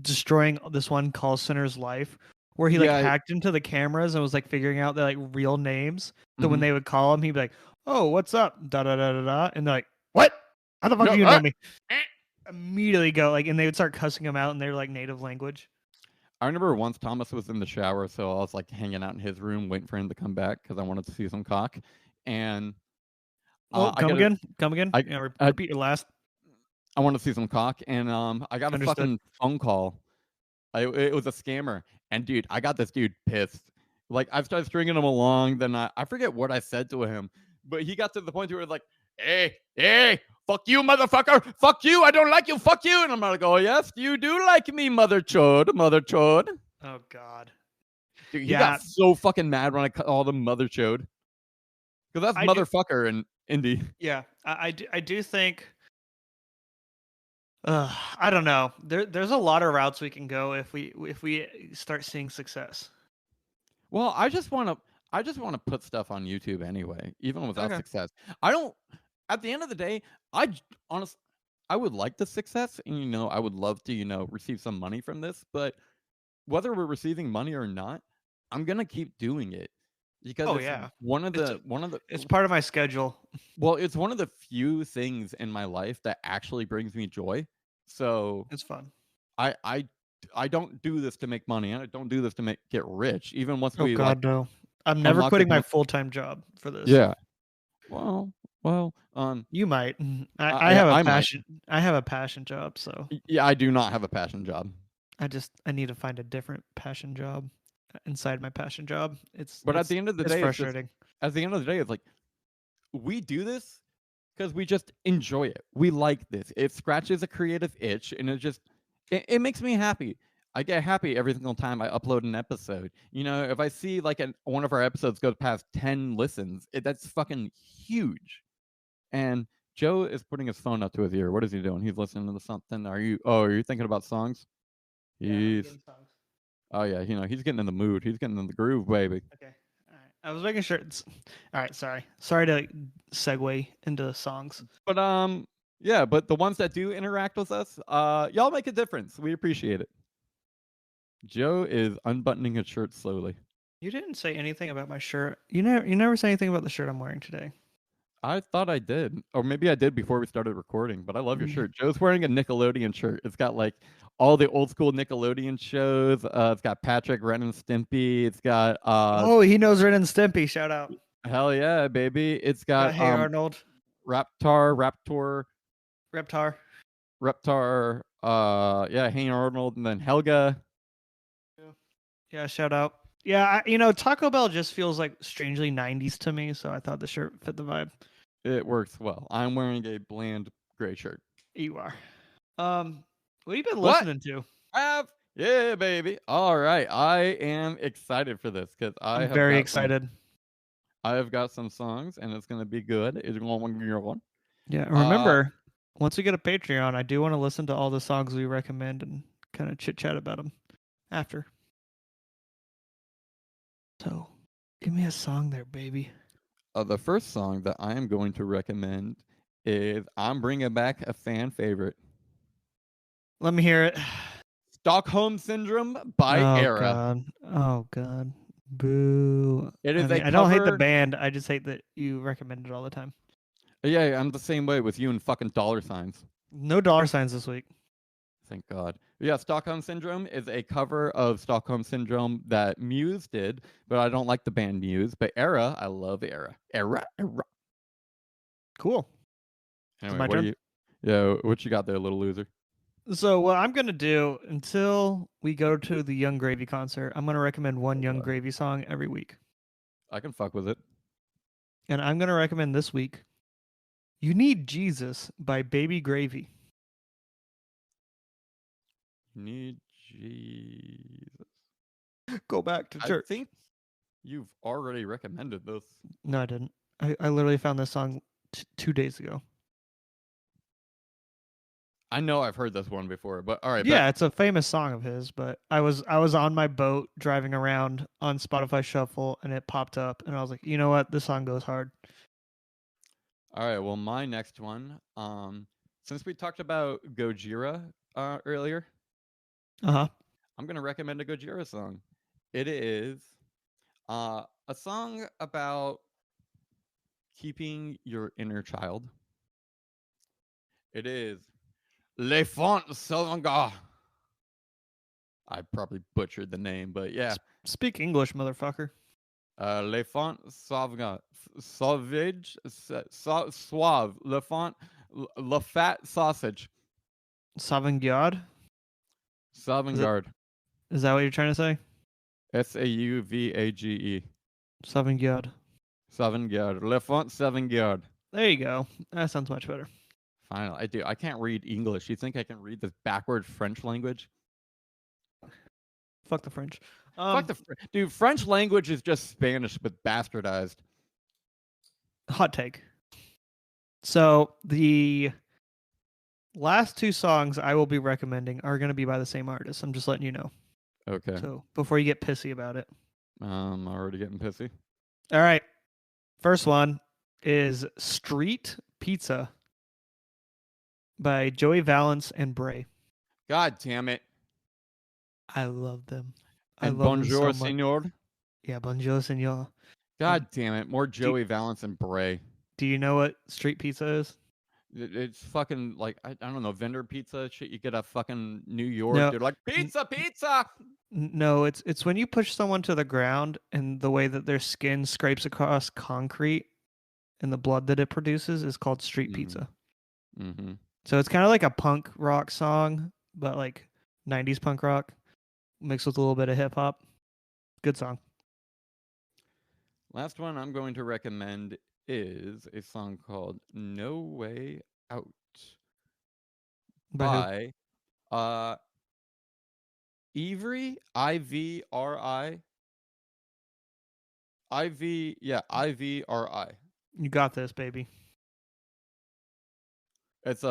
destroying this one call center's life, where he like hacked into the cameras and was like figuring out their like real names. So when they would call him, he'd be like, "Oh, what's up?" Da da da da da, and they're like, "What? How the fuck do you know me?" immediately go like, and they would start cussing him out in their like native language. I remember once Thomas was in the shower, so I was like hanging out in his room waiting for him to come back because I wanted to see some cock. And Oh, I come got a, again, come again. I, Yeah, I repeat your last. I want to see some cock, and I got a Understood. fucking phone call. It was a scammer, and dude, I got this dude pissed. Like I started stringing him along, then I forget what I said to him, but he got to the point where it was like, hey, fuck you, motherfucker, fuck you, I don't like you, fuck you, and I'm like, oh yes, you do like me, mother chode. Oh God. Dude, he Yeah, got so fucking mad when I called him mother chode, because that's I do. motherfucker in indie. Yeah, I do think. I don't know. There's a lot of routes we can go if we start seeing success. Well, I just want to put stuff on YouTube anyway, even without Okay. success. I don't. At the end of the day, honestly, I would like the success, and I would love to receive some money from this. But whether we're receiving money or not, I'm gonna keep doing it because Oh it's yeah. one of It's the it's part of my schedule. well, it's one of the few things in my life that actually brings me joy. So It's fun. I I I don't do this to make money, and I don't do this to get rich. Even once Oh we like God, no. I'm never unlock the quitting my point. full-time job for this. Yeah. Well, You might. I have a I might. passion. I have a passion job, so Yeah, I do not have a passion job. I need to find a different passion job inside my passion job. But at the end of the it's day, it's just frustrating. at the end of the day, it's like we do this because we just enjoy it. We like this. It scratches a creative itch, and it makes me happy. I get happy every single time I upload an episode. If I see like one of our episodes goes past 10 listens, that's fucking huge. And Joe is putting his phone up to his ear. What is he doing? He's listening to something. Are you thinking about songs? Yeah, I'm He's getting songs. Oh yeah, he's getting in the mood. He's getting in the groove, baby. Okay. All right. I was making sure it's all right. Sorry to segue into songs. But yeah, but the ones that do interact with us, y'all make a difference. We appreciate it. Joe is unbuttoning his shirt slowly. You didn't say anything about my shirt. You never say anything about the shirt I'm wearing today. I thought I did, or maybe I did before we started recording. But I love your Mm. shirt. Joe's wearing a Nickelodeon shirt. It's got like all the old school Nickelodeon shows. It's got Patrick, Ren and Stimpy. It's got Oh, he knows Ren and Stimpy. Shout out. hell yeah, baby. It's got Hey Arnold. Raptor, Reptar. yeah, Hey Arnold, and then Helga. Yeah, shout out. Yeah, Taco Bell just feels like strangely 90s to me, so I thought the shirt fit the vibe. It works well. I'm wearing a bland gray shirt. You are. What have you been What? listening to? Yeah, baby. All right, I am excited for this because I'm very excited. I have got some songs, and it's gonna be good. It's going to be good. Yeah, remember, once we get a Patreon, I do want to listen to all the songs we recommend and kind of chit chat about them after. So, give me a song there, baby. The first song that I am going to recommend is I'm bringing back a fan favorite. Let me hear it. Stockholm Syndrome by Era. Oh God. Boo. It is I don't hate the band. I just hate that you recommend it all the time. Yeah, I'm the same way with you and fucking dollar signs. No dollar signs this week. Thank God. Yeah, Stockholm Syndrome is a cover of Stockholm Syndrome that Muse did, but I don't like the band Muse. But Era, I love Era. Era. Cool. Anyway, my turn? What you got there, little loser? So what I'm gonna do until we go to the Young Gravy concert, I'm gonna recommend one Young Gravy song every week. I can fuck with it. And I'm gonna recommend this week You Need Jesus by Baby Gravy. Need Jesus. Go back to church. I think you've already recommended this. No, I didn't. I literally found this song 2 days ago. I know I've heard this one before, but all right. Yeah, it's a famous song of his, but I was on my boat driving around on Spotify Shuffle and it popped up and I was like, you know what? This song goes hard. All right, well, my next one, since we talked about Gojira earlier, Uh-huh. I'm going to recommend a Gojira song. It is a song about keeping your inner child. It is Le Font Sauvignon. I probably butchered the name, but yeah. Speak English, motherfucker. Le Font Sauvignon. Sauvage. Suave. Le Font. Le Fat Sausage. Sauvignon. Sauvignon. Is that what you're trying to say? Sauvage. Sauvignon. Sauvignon. Le Font Sauvignon. There you go. That sounds much better. Finally, I can't read English. You think I can read this backward French language? Fuck the French. Fuck the dude. French language is just Spanish but bastardized. Hot take. So the last two songs I will be recommending are going to be by the same artist. I'm just letting you know. Okay. So before you get pissy about it. I'm already getting pissy. All right. First one is Street Pizza by Joey Valance and Bray. God damn it. I love them. And I love bonjour, them so senor. Yeah, bonjour, senor. God damn it. More Joey Valance and Bray. Do you know what street pizza is? It's fucking like, I don't know, vendor pizza shit. You get a fucking New York. No. They're like, pizza. No, it's when you push someone to the ground and the way that their skin scrapes across concrete and the blood that it produces is called street pizza. Mm-hmm. So it's kind of like a punk rock song, but like 90s punk rock mixed with a little bit of hip hop. Good song. Last one I'm going to recommend is a song called No Way Out by Ivry, I-V-R-I. I-V-R-I. You got this, baby. It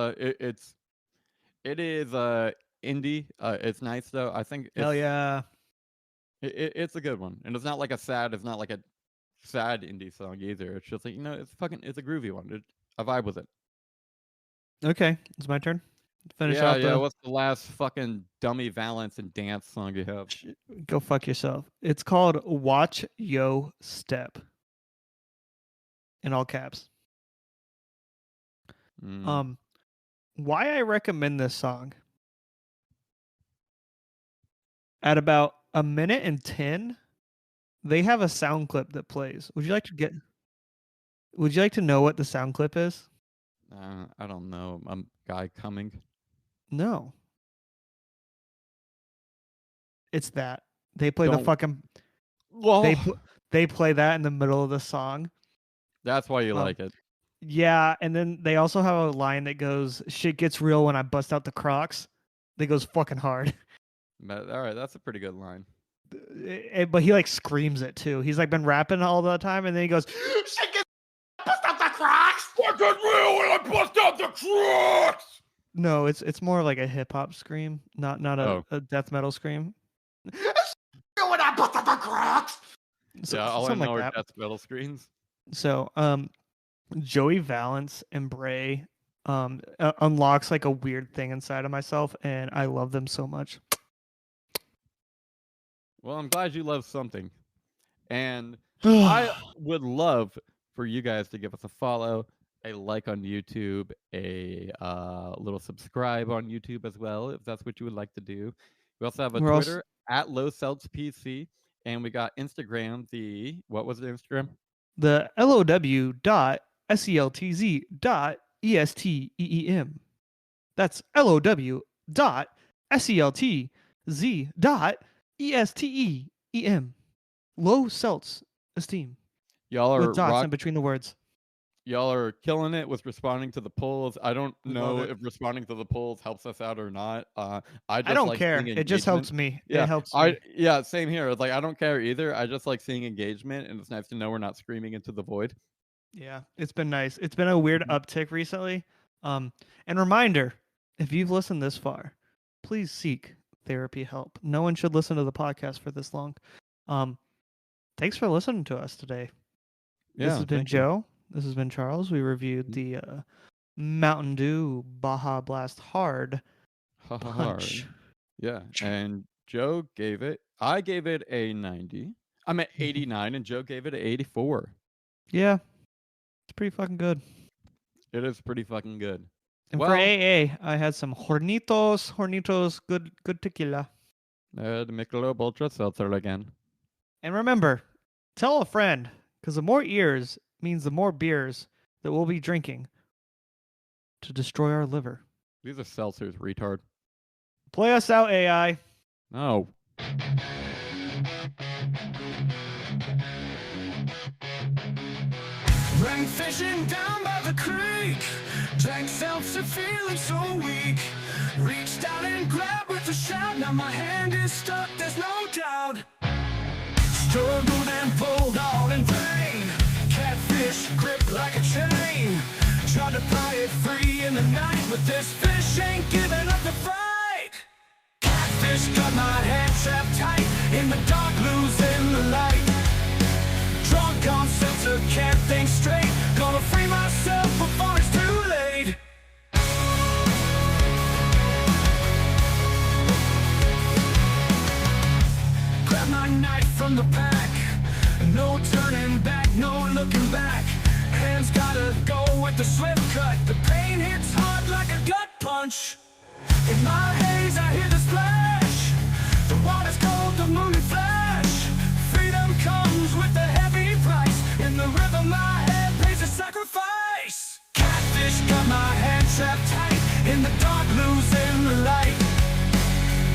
is indie. It's nice though. I think Hell yeah. It's a good one. And it's not like a sad indie song either. It's just like, it's a groovy one. I vibe with it. Okay, it's my turn. Finish yeah, off yeah. What's the last fucking dummy Valance and dance song you have? Go fuck yourself. It's called Watch Yo Step. In all caps. Why I recommend this song? At about a minute and 10, they have a sound clip that plays. Would you like to know what the sound clip is? I don't know. Guy coming. No. It's that. They play the fucking they play that in the middle of the song. That's why you like it. Yeah, and then they also have a line that goes, "Shit gets real when I bust out the Crocs." That goes fucking hard. All right, that's a pretty good line. But he like screams it too. He's like been rapping all the time, and then he goes, "Shit gets bust out the Crocs." Fucking real when I bust out the Crocs. No, it's more like a hip hop scream, not a death metal scream. When I bust out the Crocs. Yeah, all I know are death metal screams. So, Joey Valance and Bray unlocks like a weird thing inside of myself, and I love them so much. Well, I'm glad you love something. And I would love for you guys to give us a follow, a like on YouTube, a little subscribe on YouTube as well, if that's what you would like to do. We also have a Twitter at LowSeltzPC, and we got Instagram. What was the Instagram? The LOW.SELTZ.ESTEEM. That's LOW.SELTZ.ESTEEM. Low Seltz-Esteem. Y'all are with dots in between the words. Y'all are killing it with responding to the polls. I don't know if responding to the polls helps us out or not. I don't care. It just helps me. Yeah, it helps me. Yeah, same here. It's like I don't care either. I just like seeing engagement, and it's nice to know we're not screaming into the void. Yeah, it's been nice. It's been a weird uptick recently. And reminder, if you've listened this far, please seek therapy help. No one should listen to the podcast for this long. Thanks for listening to us today. Yeah, this has been Joe. This has been Charles. We reviewed the Mountain Dew Baja Blast Hard Punch. Yeah, and Joe gave it. I gave it a 90. I'm at 89, and Joe gave it an 84. Yeah, it's pretty fucking good. It is pretty fucking good. And Well- for AA, I had some Hornitos, good tequila. The Michelob Ultra Seltzer again. And remember, tell a friend, because the more ears means the more beers that we'll be drinking to destroy our liver. These are seltzers, retard. Play us out, AI. No. Went fishing down by the creek, drank seltzer feeling so weak. Reached out and grabbed with a shout, now my hand is stuck, there's no doubt. Struggled and pulled all in vain, catfish gripped like a chain. Tried to pry it free in the night, but this fish ain't giving up the fight. Catfish got my hand trapped tight, in the dark losing the light. Drunk on seltzer, can't think straight. Gonna free myself before it's too late. Grab my knife from the pack. No turning back, no looking back. Hands gotta go with the swift cut. The pain hits hard like a gut punch. In my haze I hear the splash. The water's cold, the moon and flash. Freedom comes with a heavy price. In the river my head pays a sacrifice. Catfish got my hand trapped tight, in the dark losing the light.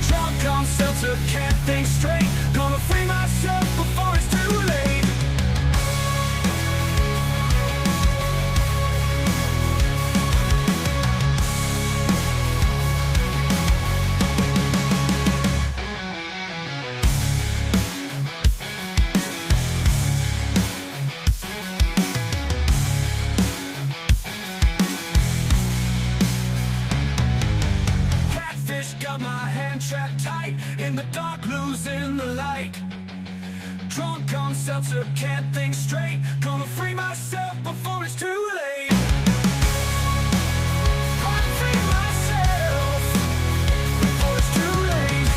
Drunk on seltzer, can't think straight. Gonna free myself before it's too late. Catfish got my hand trapped tight, in the dark losing the light. Drunk on seltzer, can't think straight. Gonna free myself before it's too late. Gonna free myself before it's too late.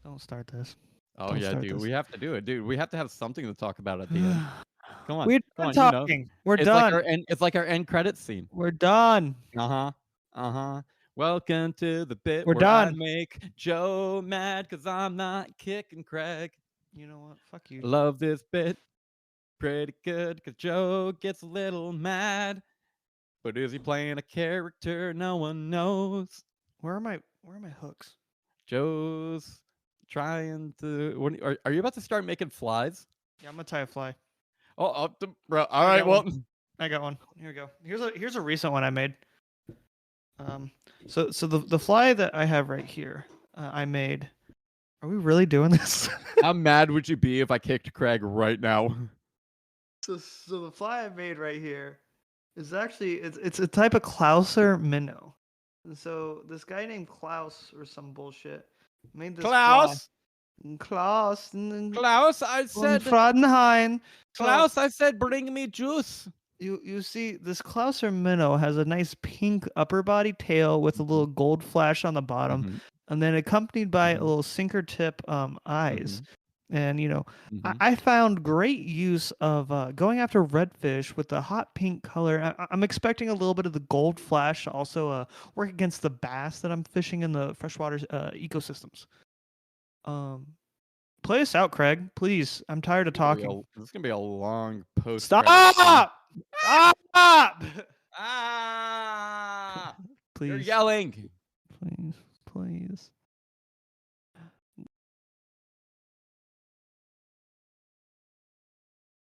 Don't start this. Oh Don't yeah, start dude. this. We have to do it, dude. We have to have something to talk about at the end. Come on. We're come done on, talking. We're It's done. like our end. It's like our end credits scene. We're done. Welcome to the bit We're where I done. make Joe mad because I'm not kicking Craig. You know what? Fuck you. Love this bit pretty good because Joe gets a little mad. But is he playing a character? No one knows. Where are my hooks? Joe's trying to. Are you about to start making flies? Yeah, I'm gonna tie a fly. Oh, bro. All I right. got Well, I got one. Here we go. Here's a recent one I made. So the fly that I have right here, I made. Are we really doing this? how mad would you be if I kicked Craig right now? So the fly I made right here is actually it's a type of Klauser minnow. And so this guy named Klaus or some bullshit made this Klaus? fly. Klaus. Klaus, I said. Fraudenheim. Klaus, I said, bring me juice. You see, this Klauser minnow has a nice pink upper body tail with a little gold flash on the bottom, Mhm. and then accompanied by a Mhm. little sinker tip eyes. And Mhm. I found great use of going after redfish with the hot pink color. I'm expecting a little bit of the gold flash to also work against the bass that I'm fishing in the freshwater ecosystems. Play us out, Craig, please. I'm tired of talking. This is gonna be a long post. Stop! Stop! Ah! You're Please, yelling. please.